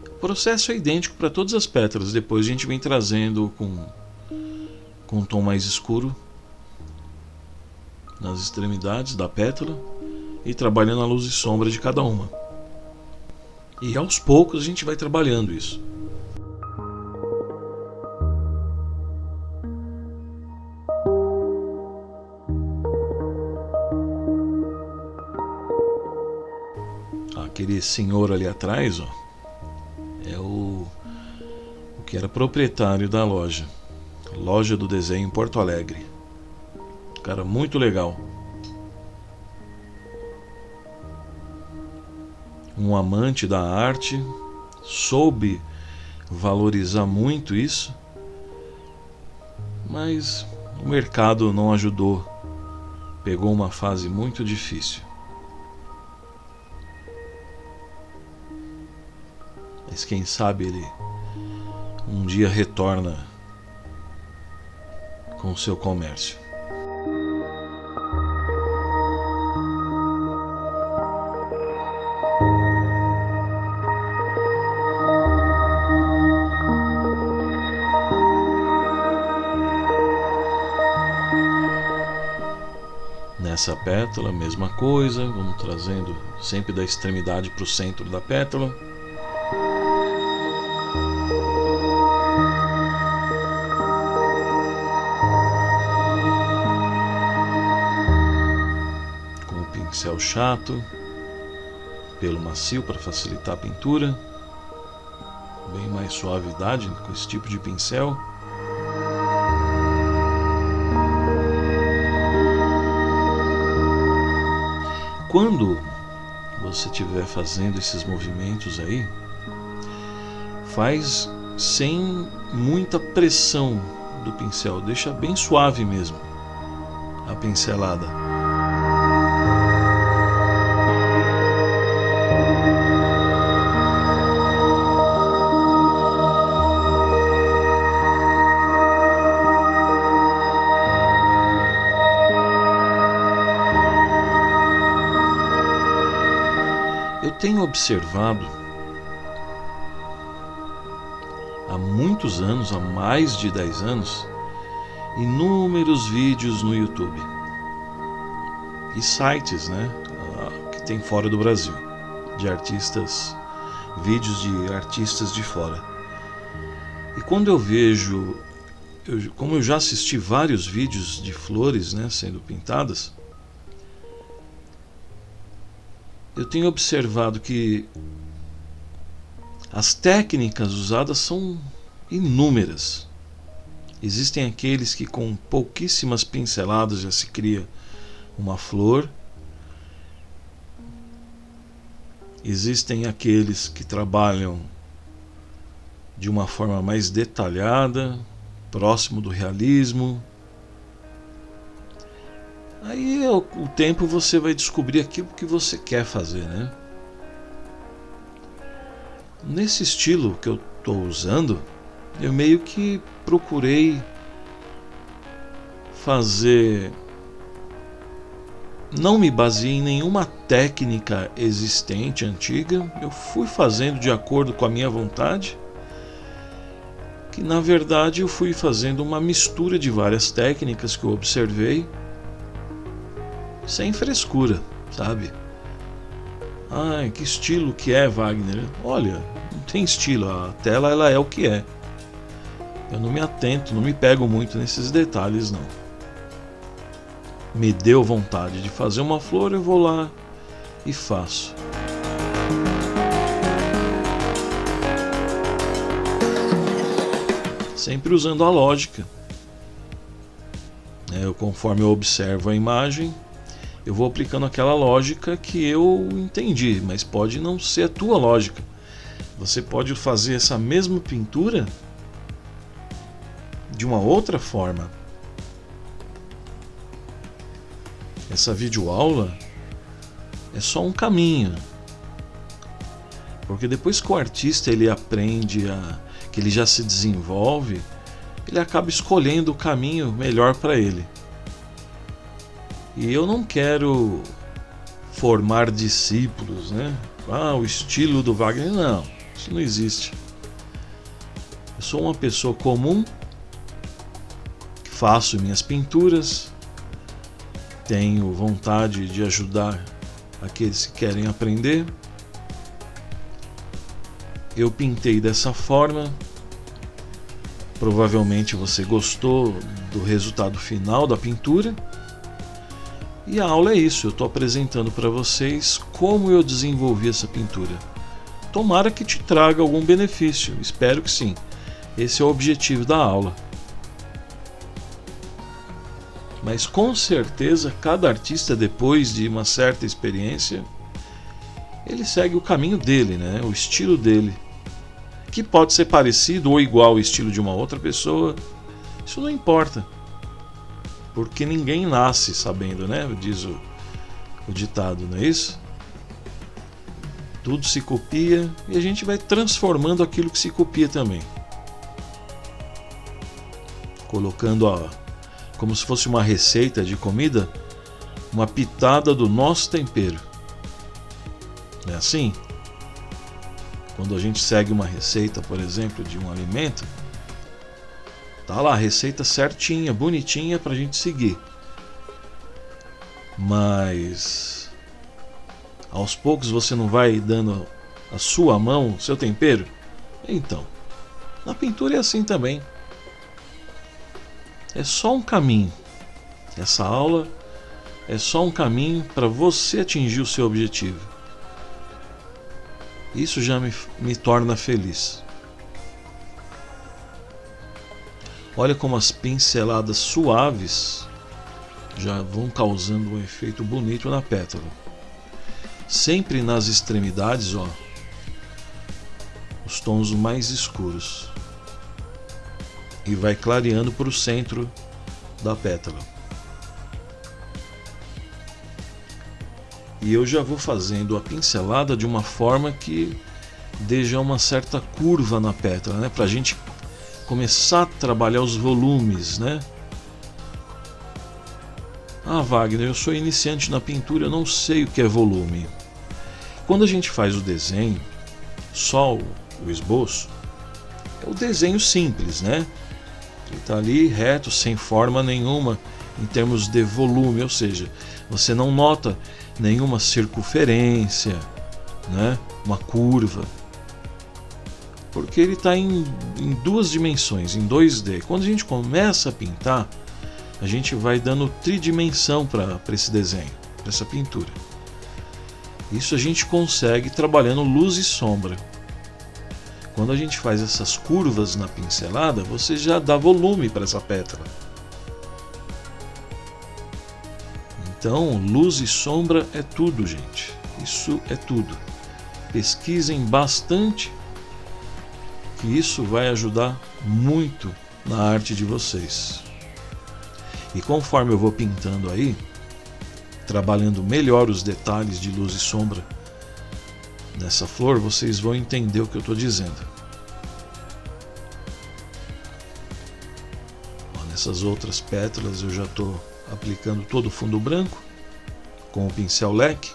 O processo é idêntico para todas as pétalas. Depois a gente vem trazendo com um tom mais escuro nas extremidades da pétala e trabalhando a luz e sombra de cada uma. E aos poucos a gente vai trabalhando isso. Aquele senhor ali atrás, ó, é o que era proprietário da loja do desenho em Porto Alegre. Cara muito legal, um amante da arte, soube valorizar muito isso, mas o mercado não ajudou, pegou uma fase muito difícil. Mas quem sabe ele um dia retorna com o seu comércio. Nessa pétala, mesma coisa, vamos trazendo sempre da extremidade para o centro da pétala. pincel chato, pelo macio para facilitar a pintura, bem mais suavidade com esse tipo de pincel. Quando você estiver fazendo esses movimentos aí, faz sem muita pressão do pincel, deixa bem suave mesmo a pincelada. Eu tenho observado há muitos anos, há mais de 10 anos, inúmeros vídeos no YouTube e sites, que tem fora do Brasil, de artistas, vídeos de artistas de fora. E quando eu vejo, como eu já assisti vários vídeos de flores, sendo pintadas, eu tenho observado que as técnicas usadas são inúmeras. Existem aqueles que com pouquíssimas pinceladas já se cria uma flor. Existem aqueles que trabalham de uma forma mais detalhada, próximo do realismo. Aí, com o tempo, você vai descobrir aquilo que você quer fazer, Nesse estilo que eu estou usando, eu meio que procurei fazer... Não me baseei em nenhuma técnica existente, antiga. Eu fui fazendo de acordo com a minha vontade, que na verdade eu fui fazendo uma mistura de várias técnicas que eu observei, sem frescura, sabe? Ah, que estilo que é, Wagner? Olha, não tem estilo, a tela ela é o que é. Eu não me atento, não me pego muito nesses detalhes, não. Me deu vontade de fazer uma flor, eu vou lá e faço. Sempre usando a lógica. Conforme eu observo a imagem, eu vou aplicando aquela lógica que eu entendi, mas pode não ser a tua lógica. Você pode fazer essa mesma pintura de uma outra forma. Essa videoaula é só um caminho, porque depois que o artista ele aprende que ele já se desenvolve, ele acaba escolhendo o caminho melhor para ele. E eu não quero formar discípulos, o estilo do Wagner, não, isso não existe. Eu sou uma pessoa comum, que faço minhas pinturas, tenho vontade de ajudar aqueles que querem aprender. Eu pintei dessa forma, provavelmente você gostou do resultado final da pintura. E a aula é isso, eu estou apresentando para vocês como eu desenvolvi essa pintura. Tomara que te traga algum benefício, espero que sim. Esse é o objetivo da aula. Mas com certeza cada artista, depois de uma certa experiência, ele segue o caminho dele, o estilo dele, que pode ser parecido ou igual ao estilo de uma outra pessoa. Isso não importa, porque ninguém nasce sabendo, diz o ditado, não é isso? Tudo se copia e a gente vai transformando aquilo que se copia também, colocando como se fosse uma receita de comida, uma pitada do nosso tempero. Não é assim? Quando a gente segue uma receita, por exemplo, de um alimento, tá lá a receita certinha, bonitinha pra gente seguir. Mas aos poucos você não vai dando a sua mão, o seu tempero? Então, na pintura é assim também. É só um caminho. Essa aula é só um caminho para você atingir o seu objetivo. Isso já me torna feliz. Olha como as pinceladas suaves já vão causando um efeito bonito na pétala. Sempre nas extremidades, ó, os tons mais escuros. E vai clareando para o centro da pétala. E eu já vou fazendo a pincelada de uma forma que dê já uma certa curva na pétala, né? Para a gente começar a trabalhar os volumes, né? Ah, Wagner, eu sou iniciante na pintura, eu não sei o que é volume. Quando a gente faz o desenho, só o esboço, é o desenho simples, né? Ele está ali reto, sem forma nenhuma em termos de volume, ou seja, você não nota nenhuma circunferência, né? Uma curva, porque ele está em duas dimensões, em 2D. Quando a gente começa a pintar, a gente vai dando tridimensão para esse desenho, para essa pintura. Isso a gente consegue trabalhando luz e sombra. Quando a gente faz essas curvas na pincelada, você já dá volume para essa pétala. Então, luz e sombra é tudo, gente. Isso é tudo. Pesquisem bastante, que isso vai ajudar muito na arte de vocês. E conforme eu vou pintando aí, trabalhando melhor os detalhes de luz e sombra nessa flor, vocês vão entender o que eu estou dizendo. Ó, nessas outras pétalas eu já estou aplicando todo o fundo branco com o pincel leque.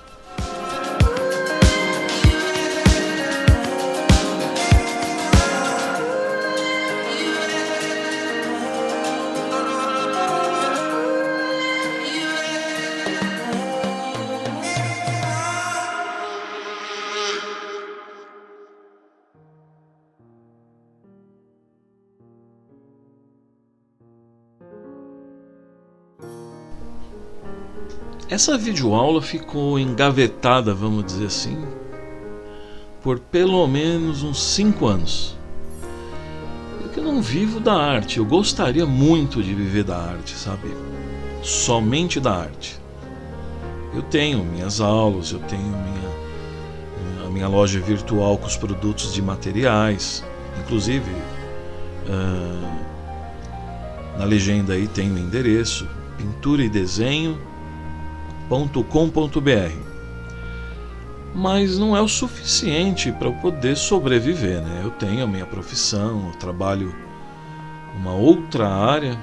Essa videoaula ficou engavetada, vamos dizer assim, por pelo menos uns 5 anos. Eu não vivo da arte, eu gostaria muito de viver da arte, sabe? Somente da arte. Eu tenho minhas aulas, eu tenho a minha loja virtual com os produtos de materiais, inclusive na legenda aí tem o endereço pinturaedesenho.com.br. Mas não é o suficiente para eu poder sobreviver, né? Eu tenho a minha profissão, eu trabalho numa outra área.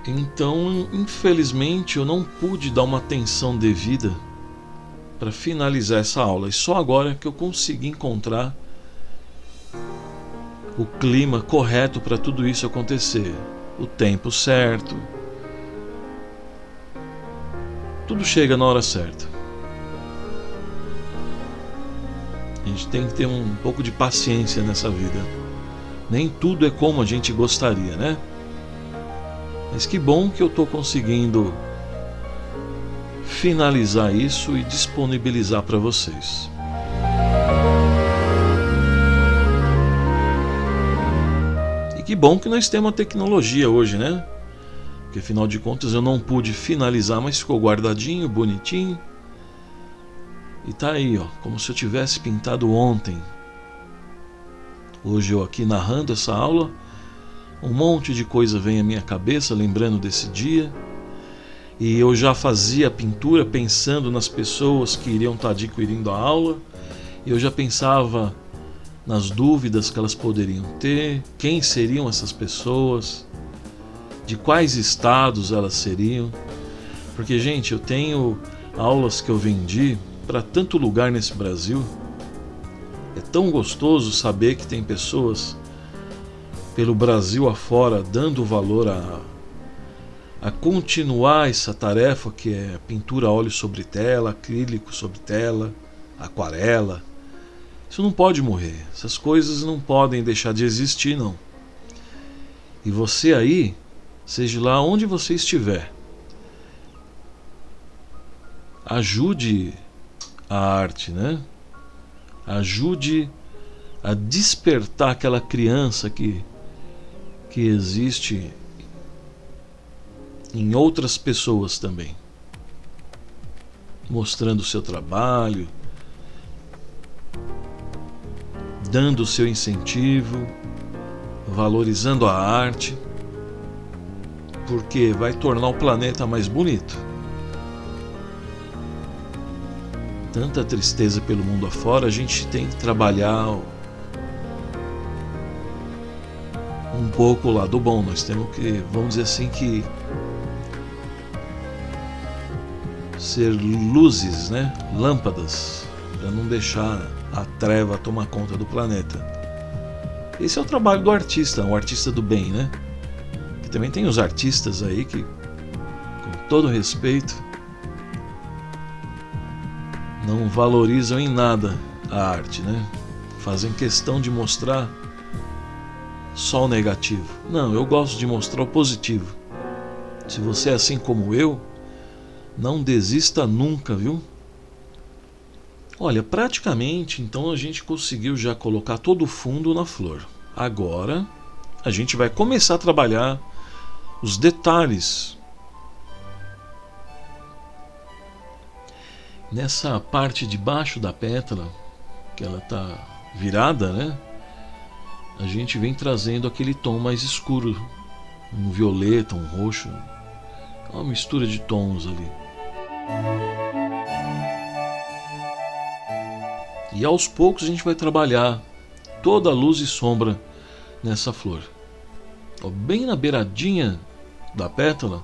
Então, infelizmente, eu não pude dar uma atenção devida para finalizar essa aula. E só agora que eu consegui encontrar o clima correto para tudo isso acontecer, o tempo certo. Tudo chega na hora certa. A gente tem que ter um pouco de paciência nessa vida. Nem tudo é como a gente gostaria, né? Mas que bom que eu estou conseguindo finalizar isso e disponibilizar para vocês. E que bom que nós temos a tecnologia hoje, né? Porque afinal de contas eu não pude finalizar, mas ficou guardadinho, bonitinho. E tá aí, ó, como se eu tivesse pintado ontem. Hoje eu aqui narrando essa aula, um monte de coisa vem à minha cabeça lembrando desse dia. E eu já fazia a pintura pensando nas pessoas que iriam estar adquirindo a aula. E eu já pensava nas dúvidas que elas poderiam ter, quem seriam essas pessoas, de quais estados elas seriam. Porque, gente, eu tenho aulas que eu vendi para tanto lugar nesse Brasil. É tão gostoso saber que tem pessoas pelo Brasil afora dando valor a continuar essa tarefa que é pintura a óleo sobre tela, acrílico sobre tela, aquarela. Isso não pode morrer, essas coisas não podem deixar de existir, não. E você aí, seja lá onde você estiver, ajude a arte, né? Ajude a despertar aquela criança que existe em outras pessoas também, mostrando o seu trabalho, dando o seu incentivo, valorizando a arte, porque vai tornar o planeta mais bonito. Tanta tristeza pelo mundo afora, a gente tem que trabalhar um pouco o lado bom. Nós temos que, vamos dizer assim, que ser luzes, né? Lâmpadas, para não deixar a treva tomar conta do planeta. Esse é o trabalho do artista, um artista do bem, né? Que também tem os artistas aí que, com todo respeito, não valorizam em nada a arte, né? Fazem questão de mostrar só o negativo. Não, eu gosto de mostrar o positivo. Se você é assim como eu, não desista nunca, viu? Olha, praticamente, então a gente conseguiu já colocar todo o fundo na flor. Agora, a gente vai começar a trabalhar os detalhes. Nessa parte de baixo da pétala, que ela está virada, né? A gente vem trazendo aquele tom mais escuro, um violeta, um roxo, uma mistura de tons ali. E aos poucos a gente vai trabalhar toda a luz e sombra nessa flor. Bem na beiradinha da pétala,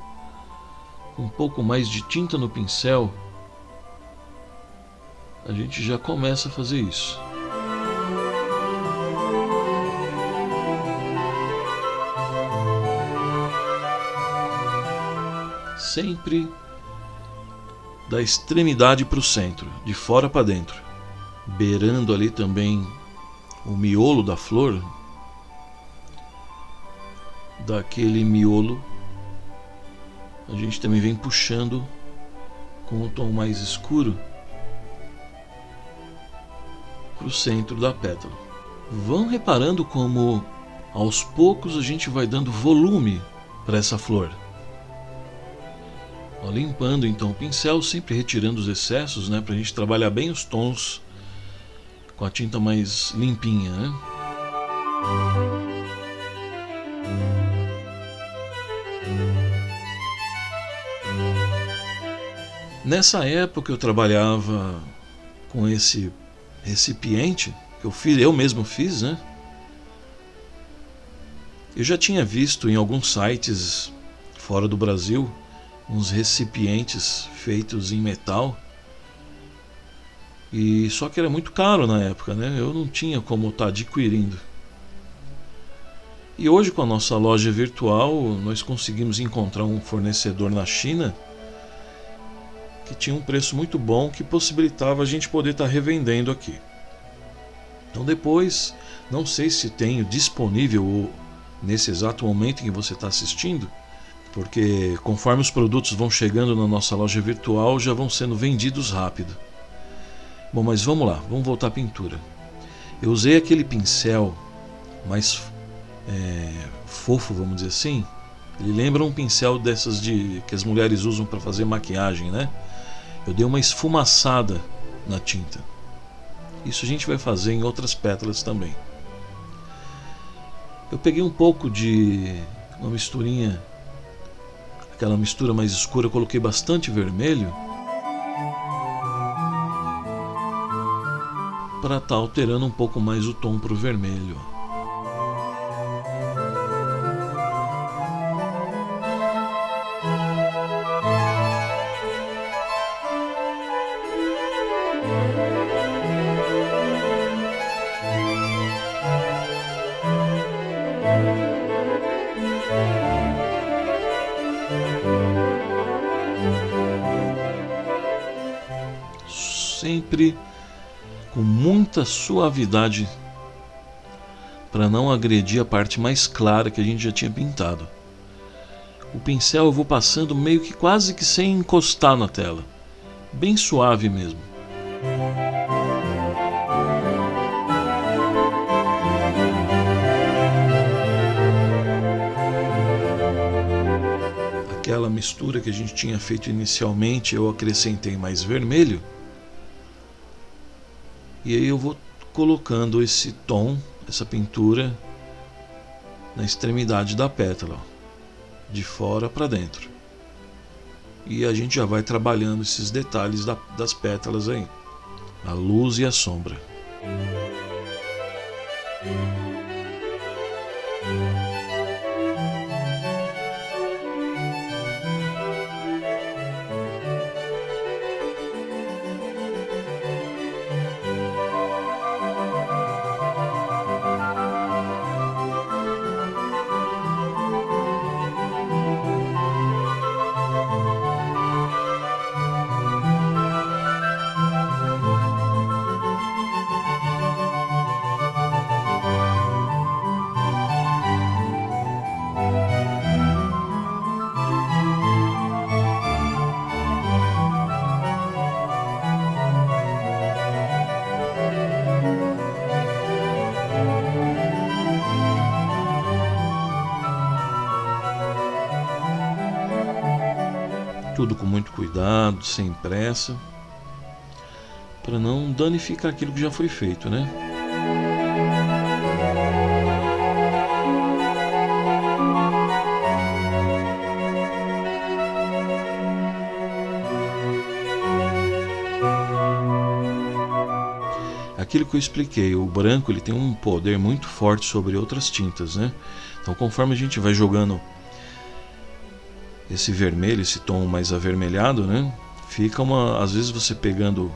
um pouco mais de tinta no pincel, a gente já começa a fazer isso. Sempre da extremidade para o centro, de fora para dentro, beirando ali também o miolo da flor. Daquele miolo a gente também vem puxando com o tom mais escuro para o centro da pétala. Vão reparando como aos poucos a gente vai dando volume para essa flor. Limpando então o pincel, sempre retirando os excessos, né, para a gente trabalhar bem os tons com a tinta mais limpinha, né? Nessa época eu trabalhava com esse recipiente que eu mesmo fiz, né? Eu já tinha visto em alguns sites fora do Brasil uns recipientes feitos em metal, e só que era muito caro na época, né? Eu não tinha como estar adquirindo. E hoje, com a nossa loja virtual, nós conseguimos encontrar um fornecedor na China que tinha um preço muito bom, que possibilitava a gente poder estar revendendo aqui. Então depois, não sei se tenho disponível nesse exato momento em que você está assistindo, porque conforme os produtos vão chegando na nossa loja virtual, já vão sendo vendidos rápido. Bom, mas vamos lá, vamos voltar à pintura. Eu usei aquele pincel mais fofo, vamos dizer assim. Ele lembra um pincel dessas que as mulheres usam para fazer maquiagem, né? Eu dei uma esfumaçada na tinta. Isso a gente vai fazer em outras pétalas também. Eu peguei um pouco de uma misturinha, aquela mistura mais escura, eu coloquei bastante vermelho para estar alterando um pouco mais o tom para o vermelho. Sempre com muita suavidade para não agredir a parte mais clara que a gente já tinha pintado. O pincel eu vou passando meio que quase que sem encostar na tela, bem suave mesmo. Aquela mistura que a gente tinha feito inicialmente, eu acrescentei mais vermelho. E aí eu vou colocando esse tom, essa pintura, na extremidade da pétala, ó, de fora para dentro. E a gente já vai trabalhando esses detalhes das pétalas aí, a luz e a sombra. Tudo com muito cuidado, sem pressa, para não danificar aquilo que já foi feito, né? Aquilo que eu expliquei, o branco ele tem um poder muito forte sobre outras tintas, né? Então conforme a gente vai jogando esse vermelho, esse tom mais avermelhado, né? Fica às vezes você pegando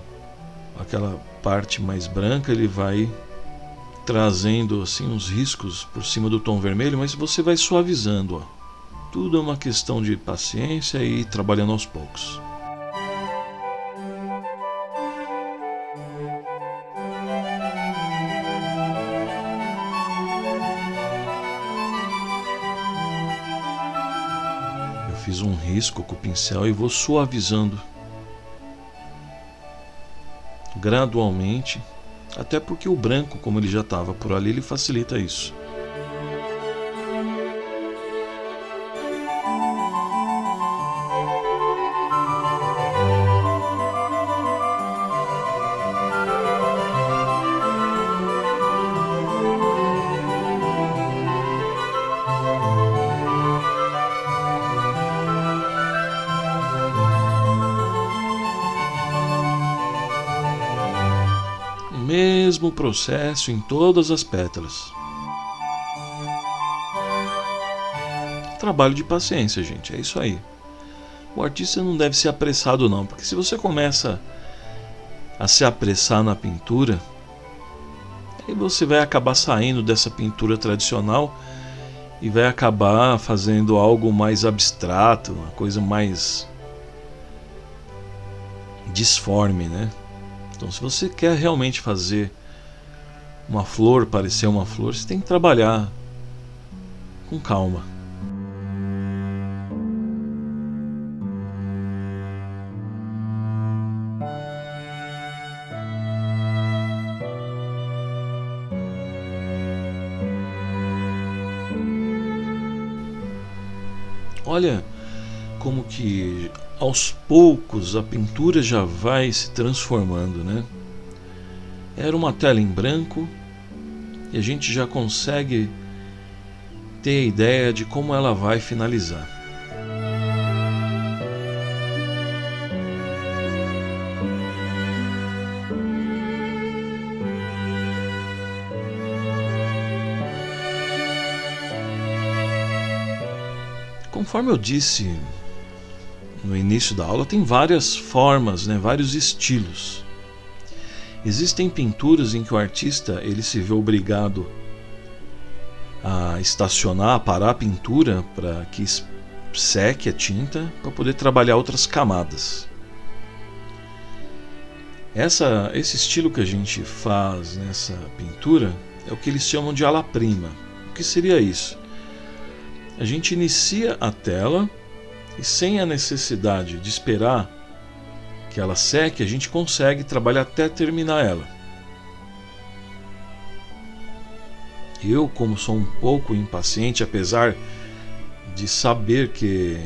aquela parte mais branca, ele vai trazendo assim uns riscos por cima do tom vermelho, mas você vai suavizando, ó. Tudo é uma questão de paciência e ir trabalhando aos poucos. Fiz um risco com o pincel e vou suavizando gradualmente, até porque o branco, como ele já estava por ali, ele facilita isso. Mesmo processo em todas as pétalas. Trabalho de paciência, gente, é isso aí. O artista não deve ser apressado não, porque se você começa a se apressar na pintura, aí você vai acabar saindo dessa pintura tradicional e vai acabar fazendo algo mais abstrato, uma coisa mais disforme, né? Então, se você quer realmente fazer uma flor parecer uma flor, você tem que trabalhar com calma. Olha como que aos poucos a pintura já vai se transformando, né? Era uma tela em branco e a gente já consegue ter a ideia de como ela vai finalizar. Conforme eu disse no início da aula, tem várias formas, né, vários estilos. Existem pinturas em que o artista ele se vê obrigado a estacionar, a parar a pintura para que seque a tinta para poder trabalhar outras camadas. Esse estilo que a gente faz nessa pintura é o que eles chamam de ala prima. O que seria isso? A gente inicia a tela e sem a necessidade de esperar que ela seque, a gente consegue trabalhar até terminar ela. Eu, como sou um pouco impaciente, apesar de saber que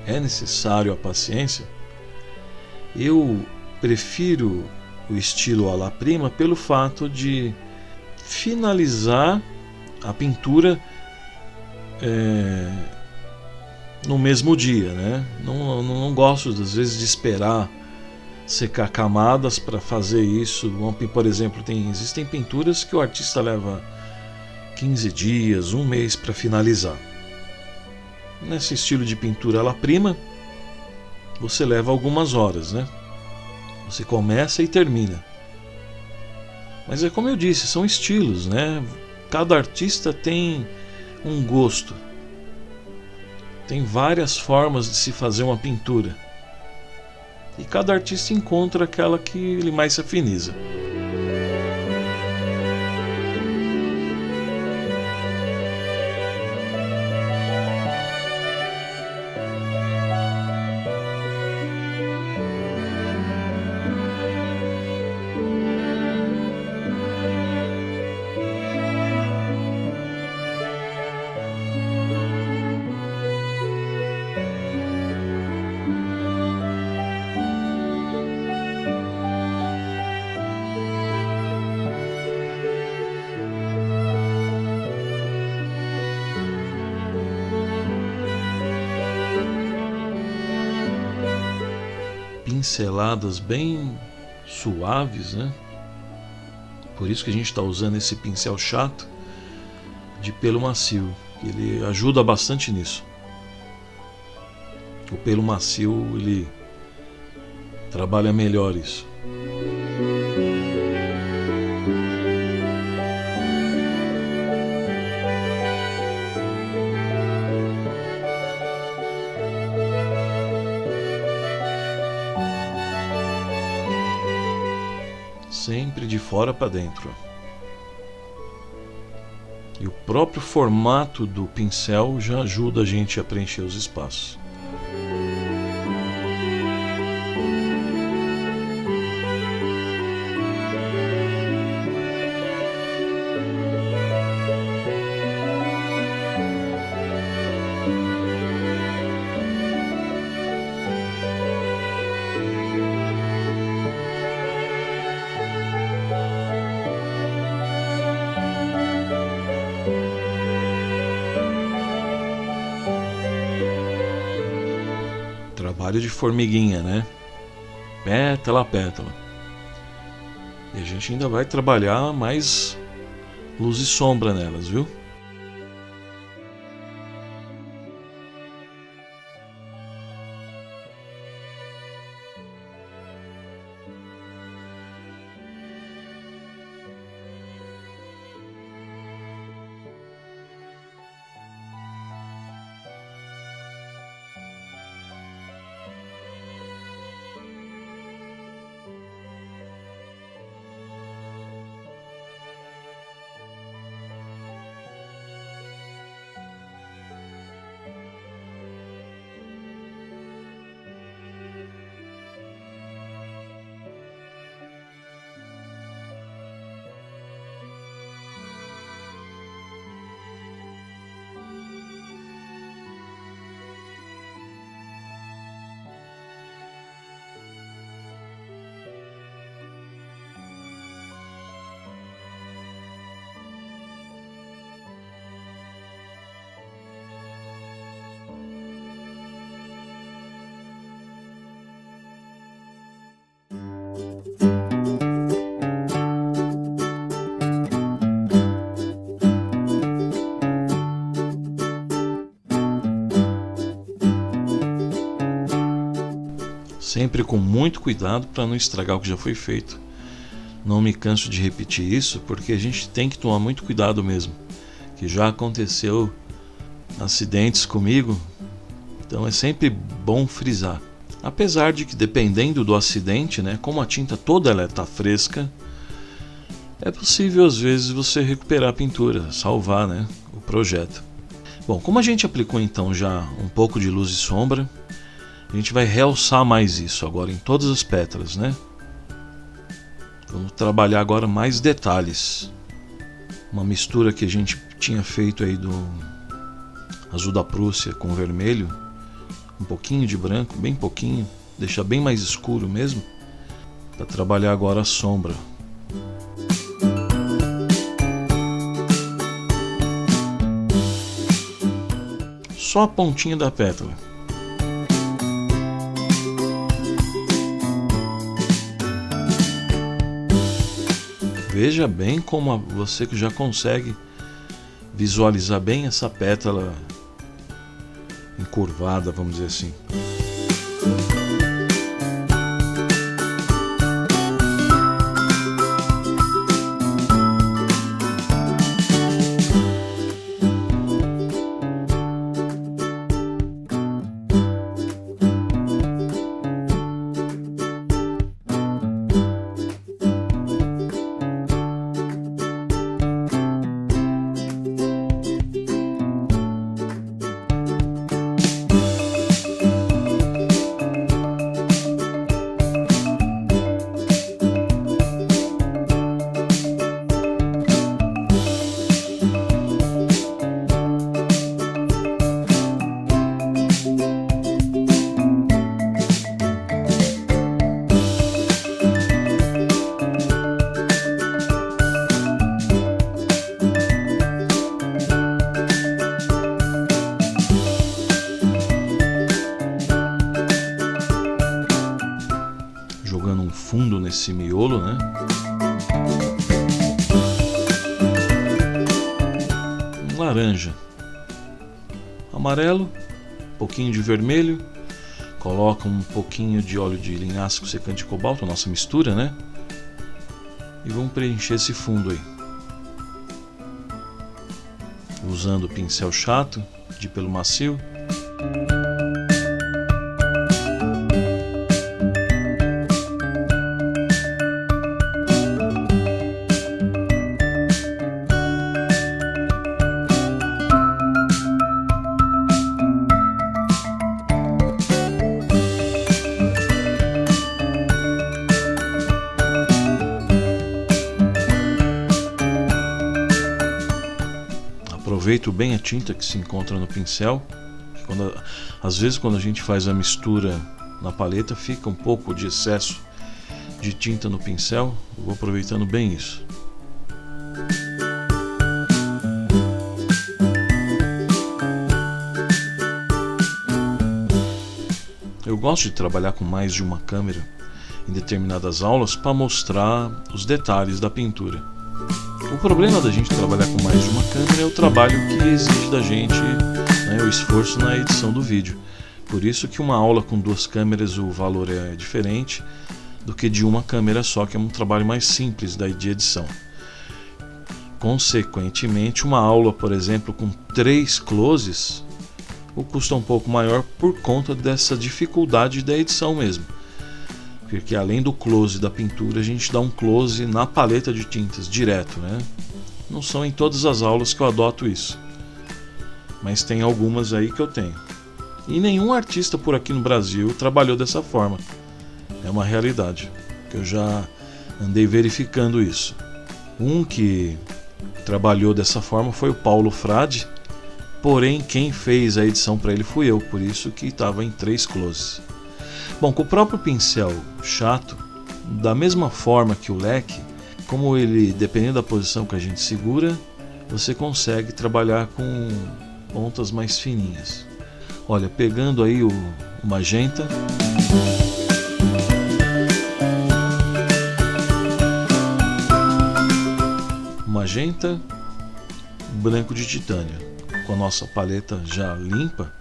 é necessário a paciência, eu prefiro o estilo à la prima pelo fato de finalizar a pintura no mesmo dia, né? Não gosto às vezes de esperar secar camadas para fazer isso. Por exemplo, existem pinturas que o artista leva 15 dias, um mês para finalizar. Nesse estilo de pintura à la prima, você leva algumas horas, né? Você começa e termina. Mas é como eu disse, são estilos, né? Cada artista tem um gosto. Tem várias formas de se fazer uma pintura. E cada artista encontra aquela que ele mais se afiniza. Pinceladas bem suaves, né? Por isso que a gente está usando esse pincel chato de pelo macio, que ele ajuda bastante nisso. O pelo macio, ele trabalha melhor isso. Sempre de fora para dentro. E o próprio formato do pincel já ajuda a gente a preencher os espaços. Trabalho de formiguinha, né? Pétala a pétala. E a gente ainda vai trabalhar mais luz e sombra nelas, viu? Sempre com muito cuidado para não estragar o que já foi feito. Não me canso de repetir isso, porque a gente tem que tomar muito cuidado mesmo, que já aconteceu acidentes comigo, então é sempre bom frisar. Apesar de que, dependendo do acidente, né, como a tinta toda ela está fresca, é possível às vezes você recuperar a pintura, salvar, né, o projeto. Bom, como a gente aplicou então já um pouco de luz e sombra, A gente vai realçar mais isso agora em todas as pétalas, né? Vamos trabalhar agora mais detalhes. Uma mistura que a gente tinha feito aí do azul da Prússia com vermelho, um pouquinho de branco, bem pouquinho, deixar bem mais escuro mesmo, para trabalhar agora a sombra. Só a pontinha da pétala. Veja bem como você que já consegue visualizar bem essa pétala encurvada, vamos dizer assim. Jogando um fundo nesse miolo, né? Um laranja, amarelo, um pouquinho de vermelho, coloca um pouquinho de óleo de linhaça com secante de cobalto, a nossa mistura, né? E vamos preencher esse fundo aí. Usando o pincel chato de pelo macio. Aproveito bem a tinta que se encontra no pincel. Às vezes quando a gente faz a mistura na paleta fica um pouco de excesso de tinta no pincel. Eu vou aproveitando bem isso. Eu gosto de trabalhar com mais de uma câmera em determinadas aulas para mostrar os detalhes da pintura. O problema da gente trabalhar com mais de uma câmera é o trabalho que exige da gente, né, o esforço na edição do vídeo. Por isso que uma aula com duas câmeras o valor é diferente do que de uma câmera só, que é um trabalho mais simples de edição. Consequentemente, uma aula, por exemplo, com 3 closes, o custo é um pouco maior por conta dessa dificuldade da edição mesmo. Porque além do close da pintura, a gente dá um close na paleta de tintas direto, né? Não são em todas as aulas que eu adoto isso, mas tem algumas aí que eu tenho. E nenhum artista por aqui no Brasil trabalhou dessa forma. É uma realidade, que eu já andei verificando isso. Um que trabalhou dessa forma foi o Paulo Frade, porém quem fez a edição para ele fui eu, por isso que estava em 3 closes. Bom, com o próprio pincel chato, da mesma forma que o leque, como ele, dependendo da posição que a gente segura, você consegue trabalhar com pontas mais fininhas. Olha, pegando aí o magenta, branco de titânio, com a nossa paleta já limpa,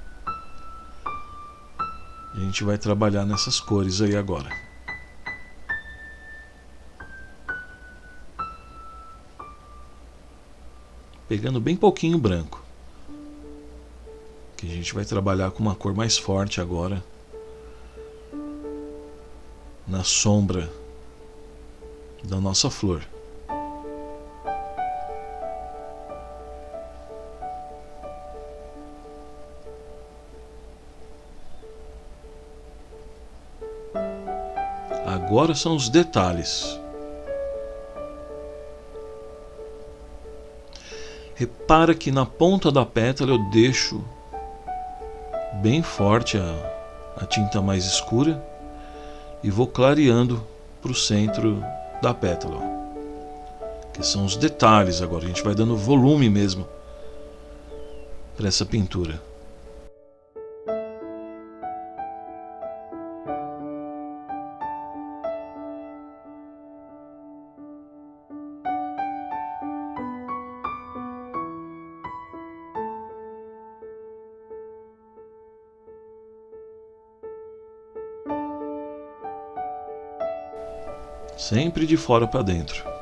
a gente vai trabalhar nessas cores aí agora. Pegando bem pouquinho branco, que a gente vai trabalhar com uma cor mais forte agora na sombra da nossa flor. Agora são os detalhes. Repara que na ponta da pétala eu deixo bem forte a tinta mais escura e vou clareando para o centro da pétala, que são os detalhes. Agora a gente vai dando volume mesmo para essa pintura. Sempre de fora para dentro.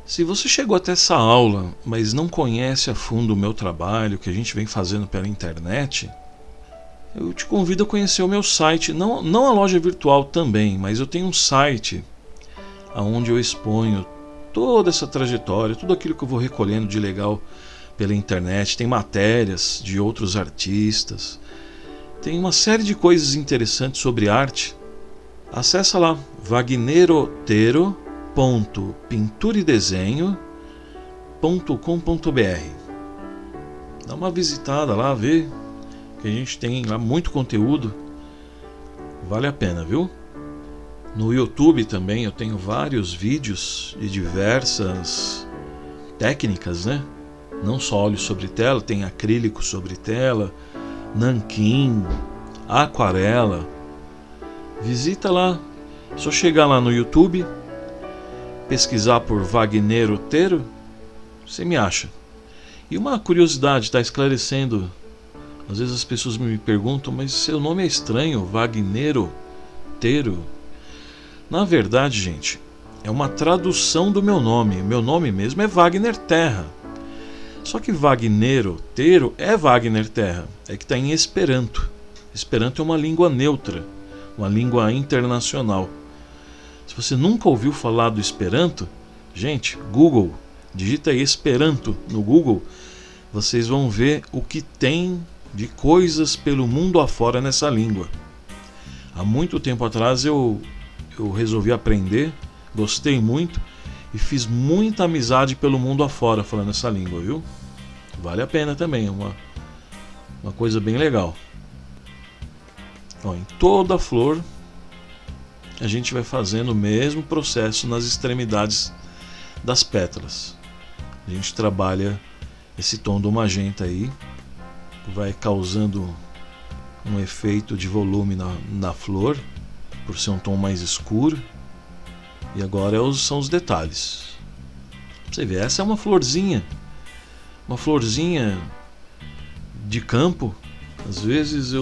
Se você chegou até essa aula, mas não conhece a fundo o meu trabalho, que a gente vem fazendo pela internet, eu te convido a conhecer o meu site, não a loja virtual também, mas eu tenho um site onde eu exponho toda essa trajetória, tudo aquilo que eu vou recolhendo de legal pela internet. Tem matérias de outros artistas, tem uma série de coisas interessantes sobre arte. Acessa lá, wagnerotero.pinturaedesenho.com.br. Dá uma visitada lá, vê que a gente tem lá muito conteúdo, vale a pena, viu? No YouTube também eu tenho vários vídeos de diversas técnicas, né? Não só óleo sobre tela, tem acrílico sobre tela, nanquim, aquarela. Visita lá, só chegar lá no YouTube, pesquisar por Wagner Otero, você me acha. E uma curiosidade, está esclarecendo, às vezes as pessoas me perguntam, mas seu nome é estranho, Wagner Otero. Na verdade, gente, é uma tradução do meu nome mesmo é Wagner Terra. Só que Wagner Otero é Wagner Terra, é que está em Esperanto. Esperanto é uma língua neutra, uma língua internacional. Se você nunca ouviu falar do Esperanto, gente, Google, digita aí Esperanto no Google, vocês vão ver o que tem de coisas pelo mundo afora nessa língua. Há muito tempo atrás eu resolvi aprender, gostei muito e fiz muita amizade pelo mundo afora falando essa língua, viu? Vale a pena também, é uma coisa bem legal. Ó, em toda flor a gente vai fazendo o mesmo processo nas extremidades das pétalas. A gente trabalha esse tom do magenta aí, vai causando um efeito de volume na flor, por ser um tom mais escuro. E agora são os detalhes. Você vê, essa é uma florzinha de campo. Às vezes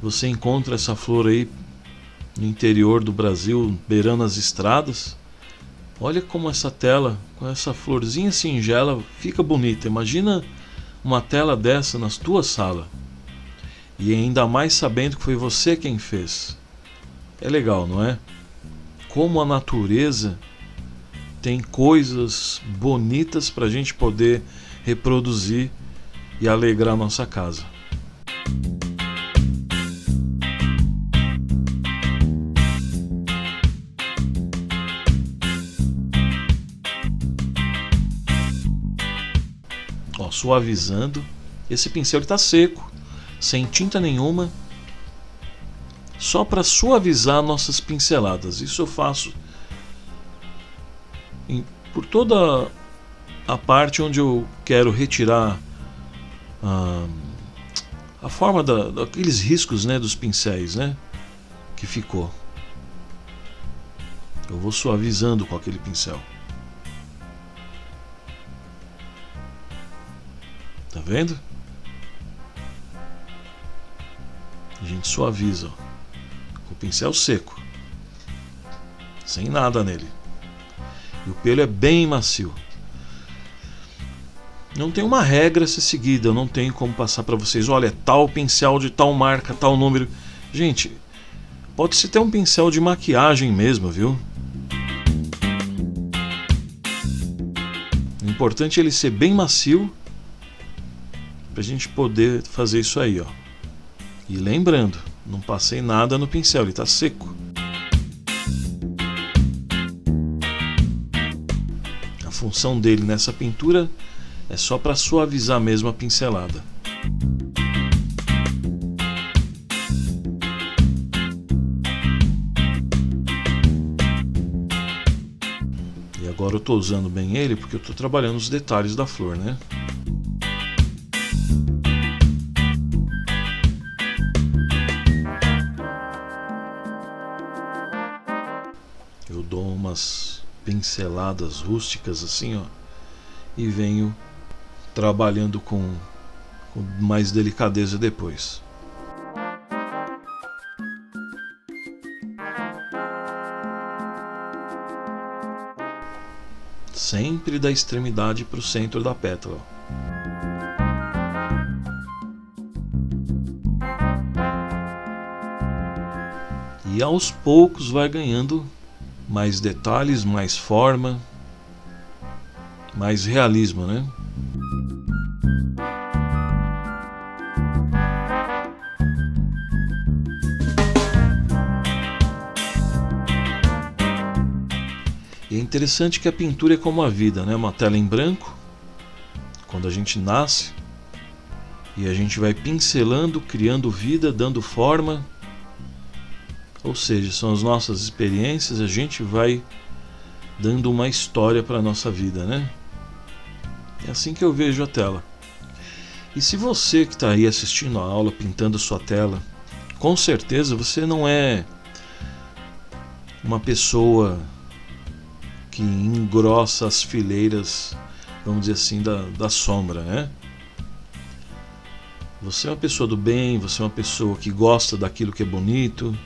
você encontra essa flor aí no interior do Brasil, beirando as estradas. Olha como essa tela, com essa florzinha singela, fica bonita. Imagina uma tela dessa na tua sala. E ainda mais sabendo que foi você quem fez. É legal, não é? Como a natureza tem coisas bonitas para a gente poder reproduzir e alegrar a nossa casa. Ó, suavizando. Esse pincel está seco, sem tinta nenhuma, só para suavizar nossas pinceladas. Isso eu faço por toda a parte onde eu quero retirar a forma daqueles riscos, né, dos pincéis, né, que ficou. Eu vou suavizando com aquele pincel. Tá vendo? A gente suaviza, ó, com o pincel seco, sem nada nele. E o pelo é bem macio. Não tem uma regra a ser seguida, eu não tenho como passar para vocês, olha, tal pincel de tal marca, tal número. Gente, pode ser até um pincel de maquiagem mesmo, viu? O importante é ele ser bem macio pra gente poder fazer isso aí, ó. E lembrando, não passei nada no pincel, ele tá seco. A função dele nessa pintura é só para suavizar mesmo a pincelada. E agora eu estou usando bem ele porque eu estou trabalhando os detalhes da flor, né? Eu dou umas pinceladas rústicas assim, ó, e venho trabalhando com mais delicadeza depois. Sempre da extremidade para o centro da pétala. E aos poucos vai ganhando mais detalhes, mais forma, mais realismo, né? E é interessante que a pintura é como a vida, né? Uma tela em branco, quando a gente nasce, e a gente vai pincelando, criando vida, dando forma. Ou seja, são as nossas experiências, a gente vai dando uma história para a nossa vida, né? É assim que eu vejo a tela. E se você que está aí assistindo a aula, pintando sua tela, com certeza você não é uma pessoa que engrossa as fileiras, vamos dizer assim, da sombra, né? Você é uma pessoa do bem, você é uma pessoa que gosta daquilo que é bonito,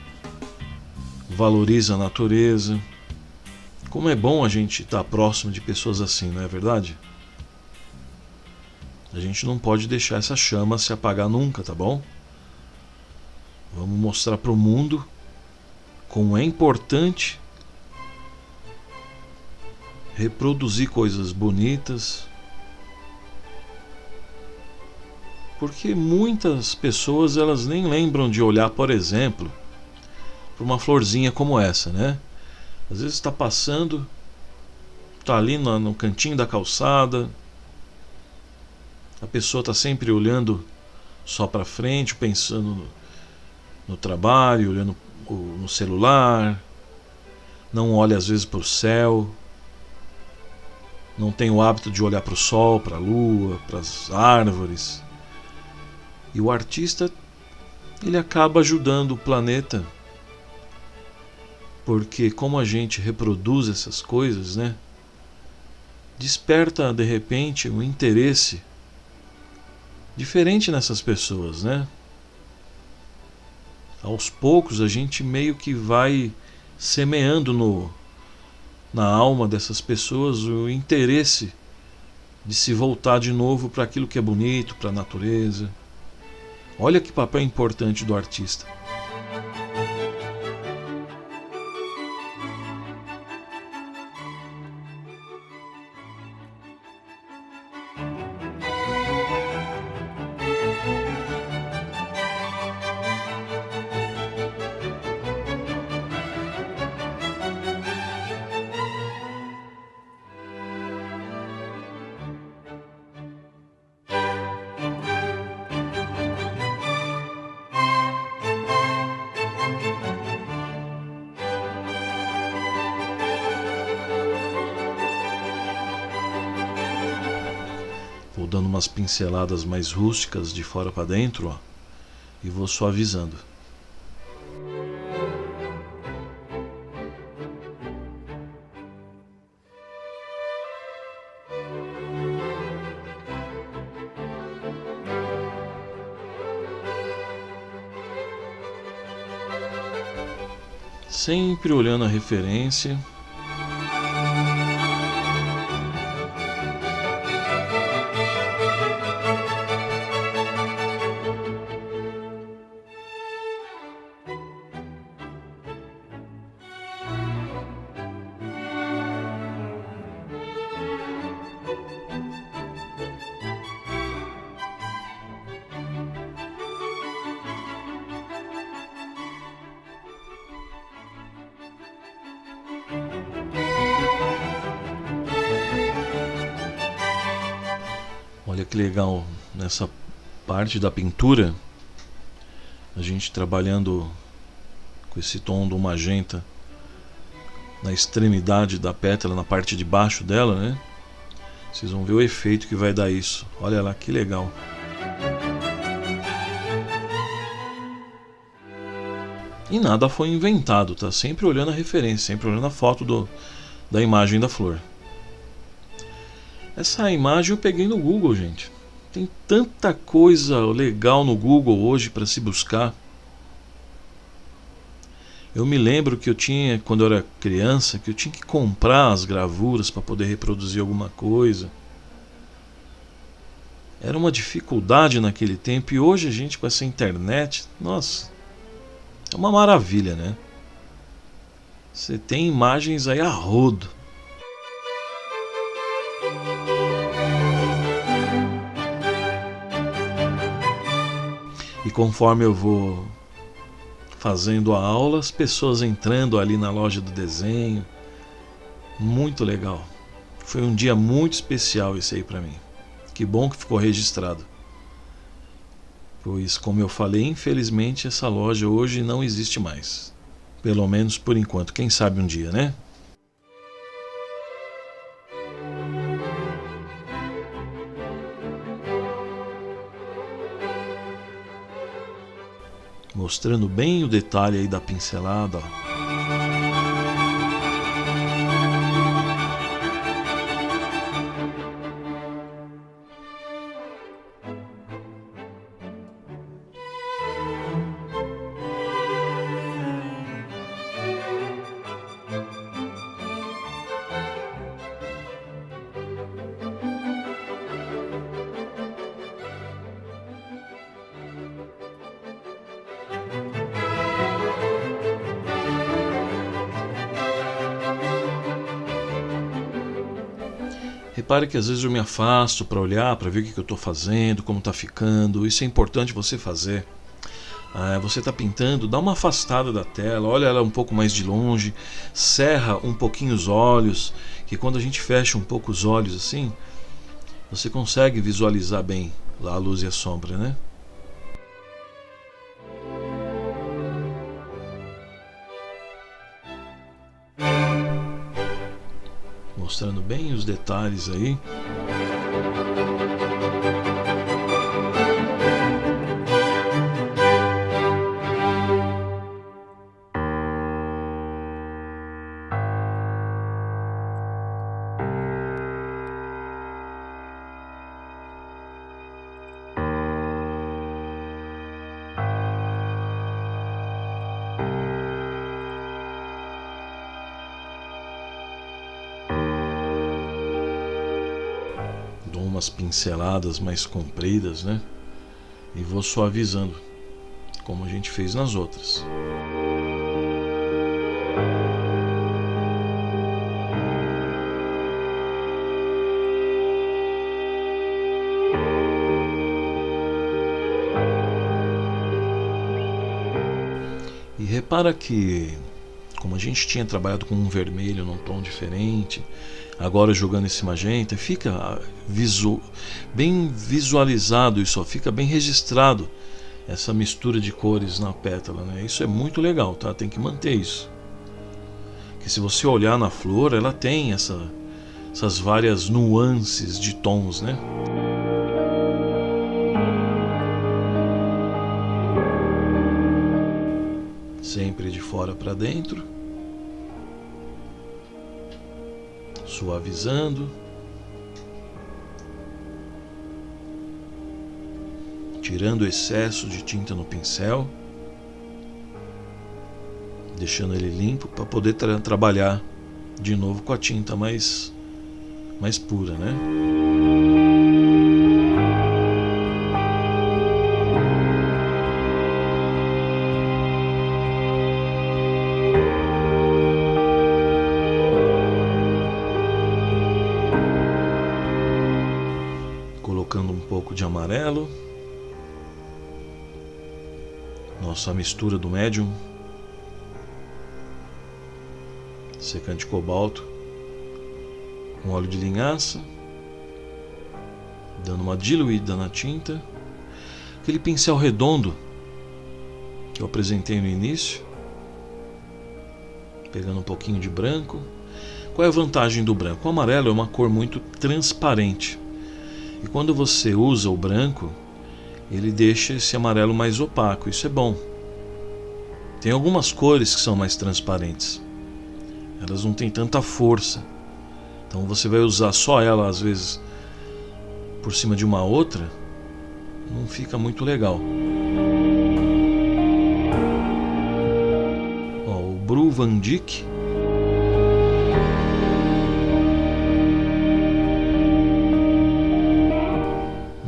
valoriza a natureza. Como é bom a gente estar próximo de pessoas assim, não é verdade? A gente não pode deixar essa chama se apagar nunca, tá bom? Vamos mostrar para o mundo como é importante reproduzir coisas bonitas, porque muitas pessoas elas nem lembram de olhar, por exemplo, para uma florzinha como essa, né? Às vezes está passando, está ali no cantinho da calçada, a pessoa está sempre olhando só para frente, pensando no trabalho, olhando no celular, não olha às vezes para o céu, não tem o hábito de olhar para o sol, para a lua, para as árvores. E o artista, ele acaba ajudando o planeta, porque como a gente reproduz essas coisas, né, desperta de repente um interesse diferente nessas pessoas, né? Aos poucos a gente meio que vai semeando na alma dessas pessoas o interesse de se voltar de novo para aquilo que é bonito, para a natureza. Olha que papel importante do artista. dando umas pinceladas mais rústicas de fora para dentro, ó, e vou suavizando. Sempre olhando a referência. Olha que legal, nessa parte da pintura, a gente trabalhando com esse tom do magenta na extremidade da pétala, na parte de baixo dela, né? Vocês vão ver o efeito que vai dar isso. Olha lá que legal. E nada foi inventado, tá? Sempre olhando a referência, sempre olhando a foto da imagem da flor. Essa imagem eu peguei no Google, gente. Tem tanta coisa legal no Google hoje para se buscar. Eu me lembro que eu tinha, quando eu era criança, que eu tinha que comprar as gravuras para poder reproduzir alguma coisa. Era uma dificuldade naquele tempo, e hoje a gente com essa internet, nossa, é uma maravilha, né? Você tem imagens aí a rodo. E conforme eu vou fazendo a aula, as pessoas entrando ali na loja do desenho. Muito legal. Foi um dia muito especial esse aí para mim. Que bom que ficou registrado. Pois, como eu falei, infelizmente essa loja hoje não existe mais. Pelo menos por enquanto. Quem sabe um dia, né? Mostrando bem o detalhe aí da pincelada, ó. Repare que às vezes eu me afasto para olhar, para ver o que eu estou fazendo, como está ficando. Isso é importante você fazer. Você está pintando, dá uma afastada da tela, olha ela um pouco mais de longe, cerra um pouquinho os olhos, que quando a gente fecha um pouco os olhos assim, você consegue visualizar bem lá a luz e a sombra, né? Mostrando bem os detalhes aí. Dou umas pinceladas mais compridas, né? E vou suavizando, como a gente fez nas outras. E repara que, como a gente tinha trabalhado com um vermelho num tom diferente, agora jogando esse magenta, fica bem visualizado isso, fica bem registrado essa mistura de cores na pétala, né? Isso é muito legal, tá? Tem que manter isso. Que se você olhar na flor, ela tem essas várias nuances de tons, né? sempre de fora para dentro, suavizando, tirando o excesso de tinta no pincel, deixando ele limpo para poder trabalhar de novo com a tinta mais pura, né? Colocando um pouco de amarelo, nossa mistura do médium, secante cobalto com óleo de linhaça, dando uma diluída na tinta, aquele pincel redondo que eu apresentei no início, pegando um pouquinho de branco. Qual é a vantagem do branco? O amarelo é uma cor muito transparente, e quando você usa o branco, ele deixa esse amarelo mais opaco. Isso é bom. Tem algumas cores que são mais transparentes, elas não têm tanta força, então você vai usar só ela às vezes por cima de uma outra, não fica muito legal. Ó, o Bru Van Dyck,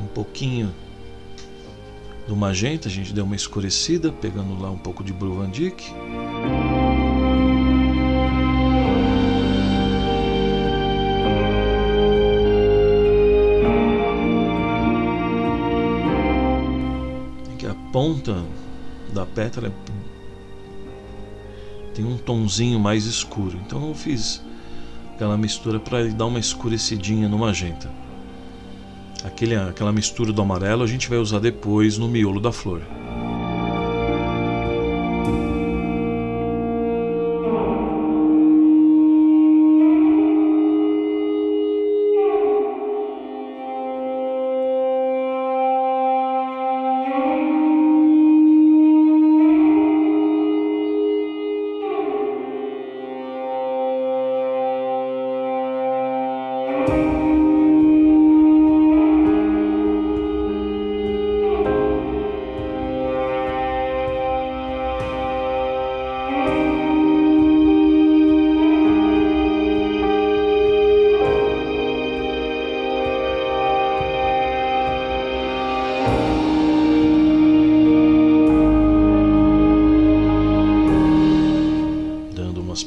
um pouquinho do magenta, a gente deu uma escurecida, pegando lá um pouco de Bru Van Dyck. Ponta da pétala tem um tonzinho mais escuro, então eu fiz aquela mistura para dar uma escurecidinha no magenta. Aquela mistura do amarelo a gente vai usar depois no miolo da flor.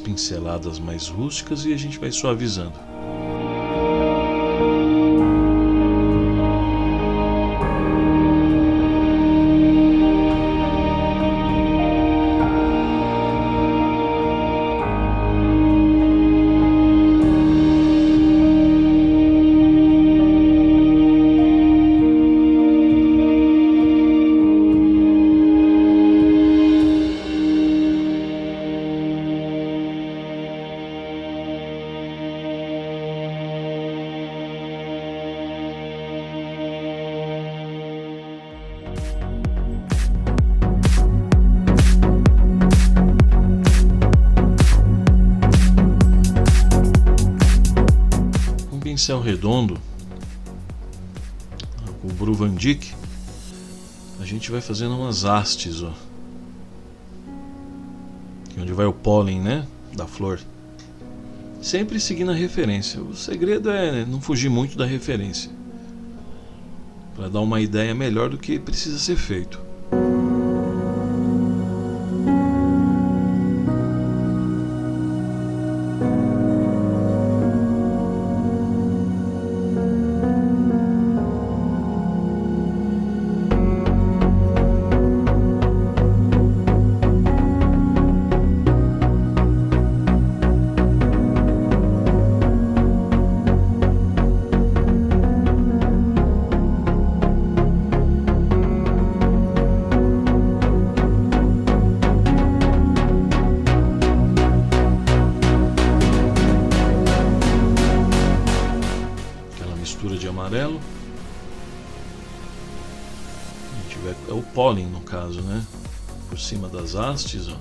Pinceladas mais rústicas e a gente vai suavizando. Pincel redondo, o Bru Van Dyck, a gente vai fazendo umas hastes, ó, onde vai o pólen, né, da flor, sempre seguindo a referência. O segredo é não fugir muito da referência, para dar uma ideia melhor do que precisa ser feito. Amarelo, a gente vai, é o pólen no caso, né? Por cima das hastes, ó.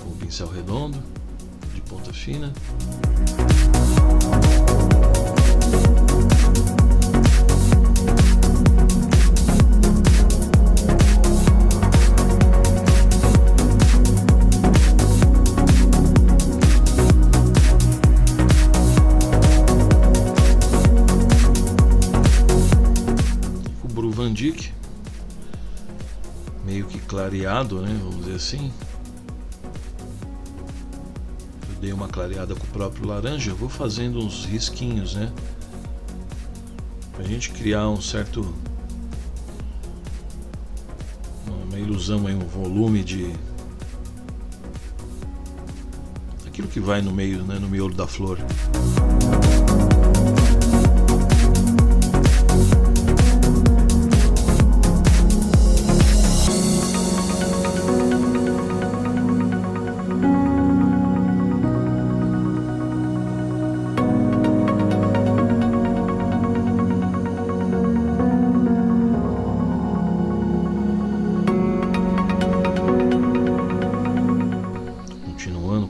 com o pincel redondo de ponta fina. Van Dyck, meio que clareado, né, vamos dizer assim. Eu dei uma clareada com o próprio laranja. Eu vou fazendo uns risquinhos, né, pra gente criar um certo, uma ilusão aí, um volume de aquilo que vai no meio, né, no miolo da flor.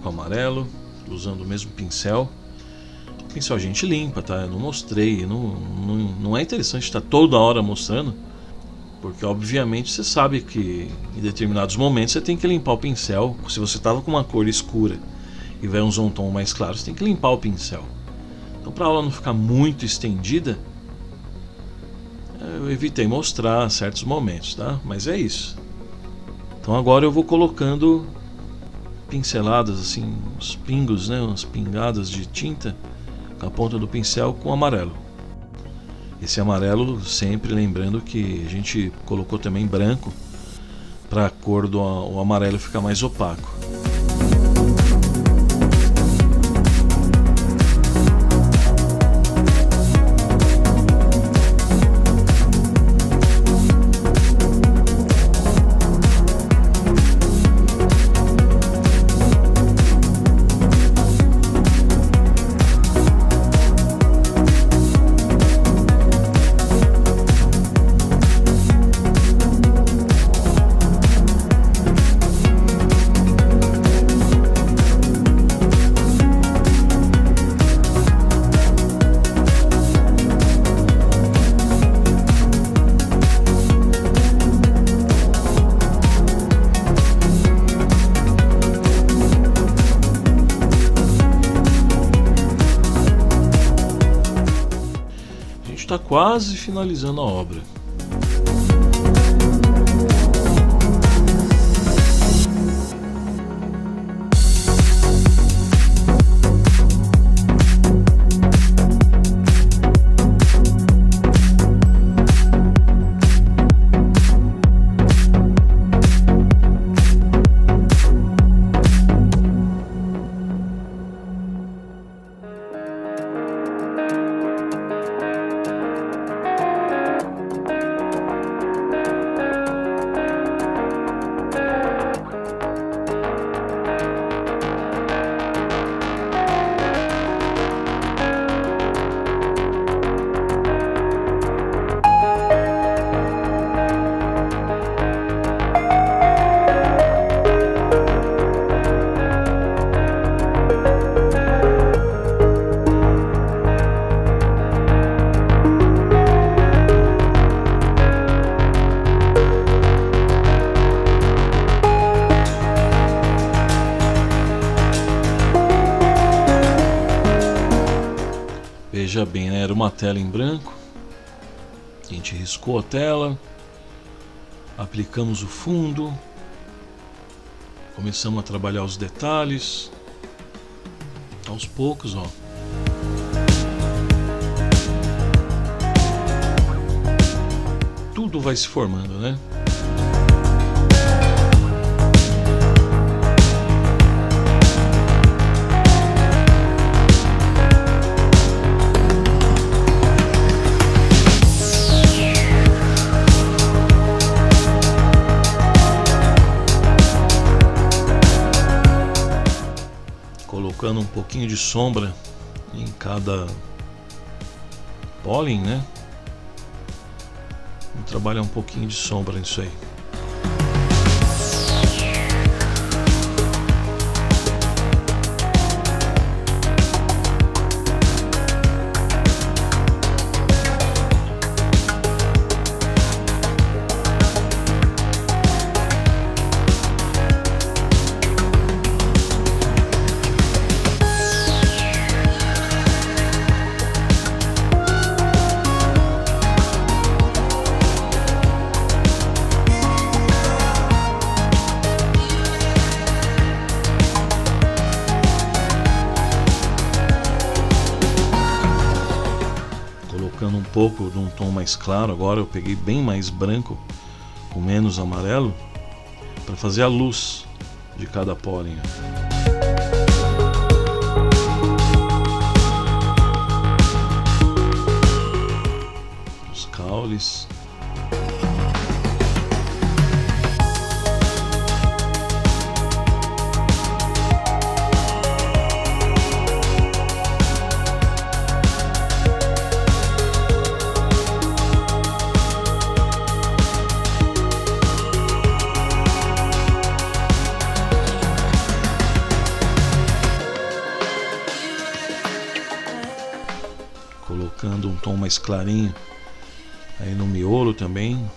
Amarelo, usando o mesmo pincel. O pincel a gente limpa, tá? Eu não mostrei, não é interessante estar toda hora mostrando, porque obviamente você sabe que em determinados momentos você tem que limpar o pincel. Se você estava com uma cor escura e vai usar um tom mais claro, você tem que limpar o pincel. Então, para a aula não ficar muito estendida, eu evitei mostrar certos momentos, tá? Mas é isso. Então agora eu vou colocando pinceladas, assim, uns pingos, né, umas pingadas de tinta com a ponta do pincel com amarelo. Esse amarelo, sempre lembrando que a gente colocou também branco para a cor do o amarelo ficar mais opaco. Está quase finalizando a obra. Veja bem, né? Era uma tela em branco. A gente riscou a tela, aplicamos o fundo, começamos a trabalhar os detalhes aos poucos, ó. Tudo vai se formando, né? Colocando um pouquinho de sombra em cada pólen, né? Vamos trabalhar um pouquinho de sombra nisso aí. colocando um pouco de um tom mais claro. Agora eu peguei bem mais branco, com menos amarelo, para fazer a luz de cada pólen. Os caules. Colocando um tom mais clarinho aí no miolo também.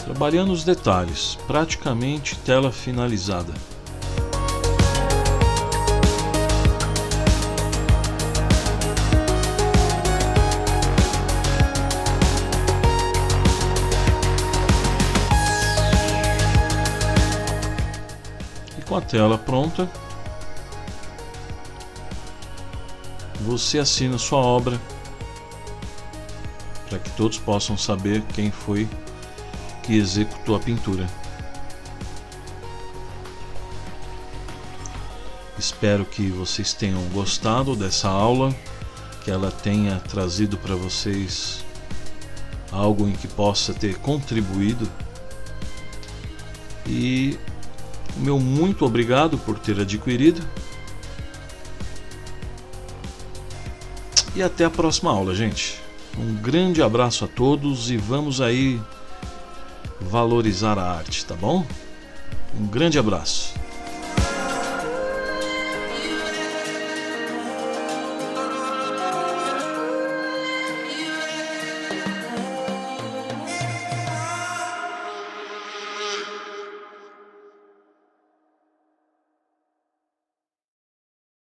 Trabalhando os detalhes, praticamente tela finalizada. E com a tela pronta, você assina sua obra para que todos possam saber quem foi que executou a pintura. Espero que vocês tenham gostado dessa aula, que ela tenha trazido para vocês algo em que possa ter contribuído. E meu muito obrigado por ter adquirido. E até a próxima aula, gente. Um grande abraço a todos e vamos aí valorizar a arte, tá bom? Um grande abraço.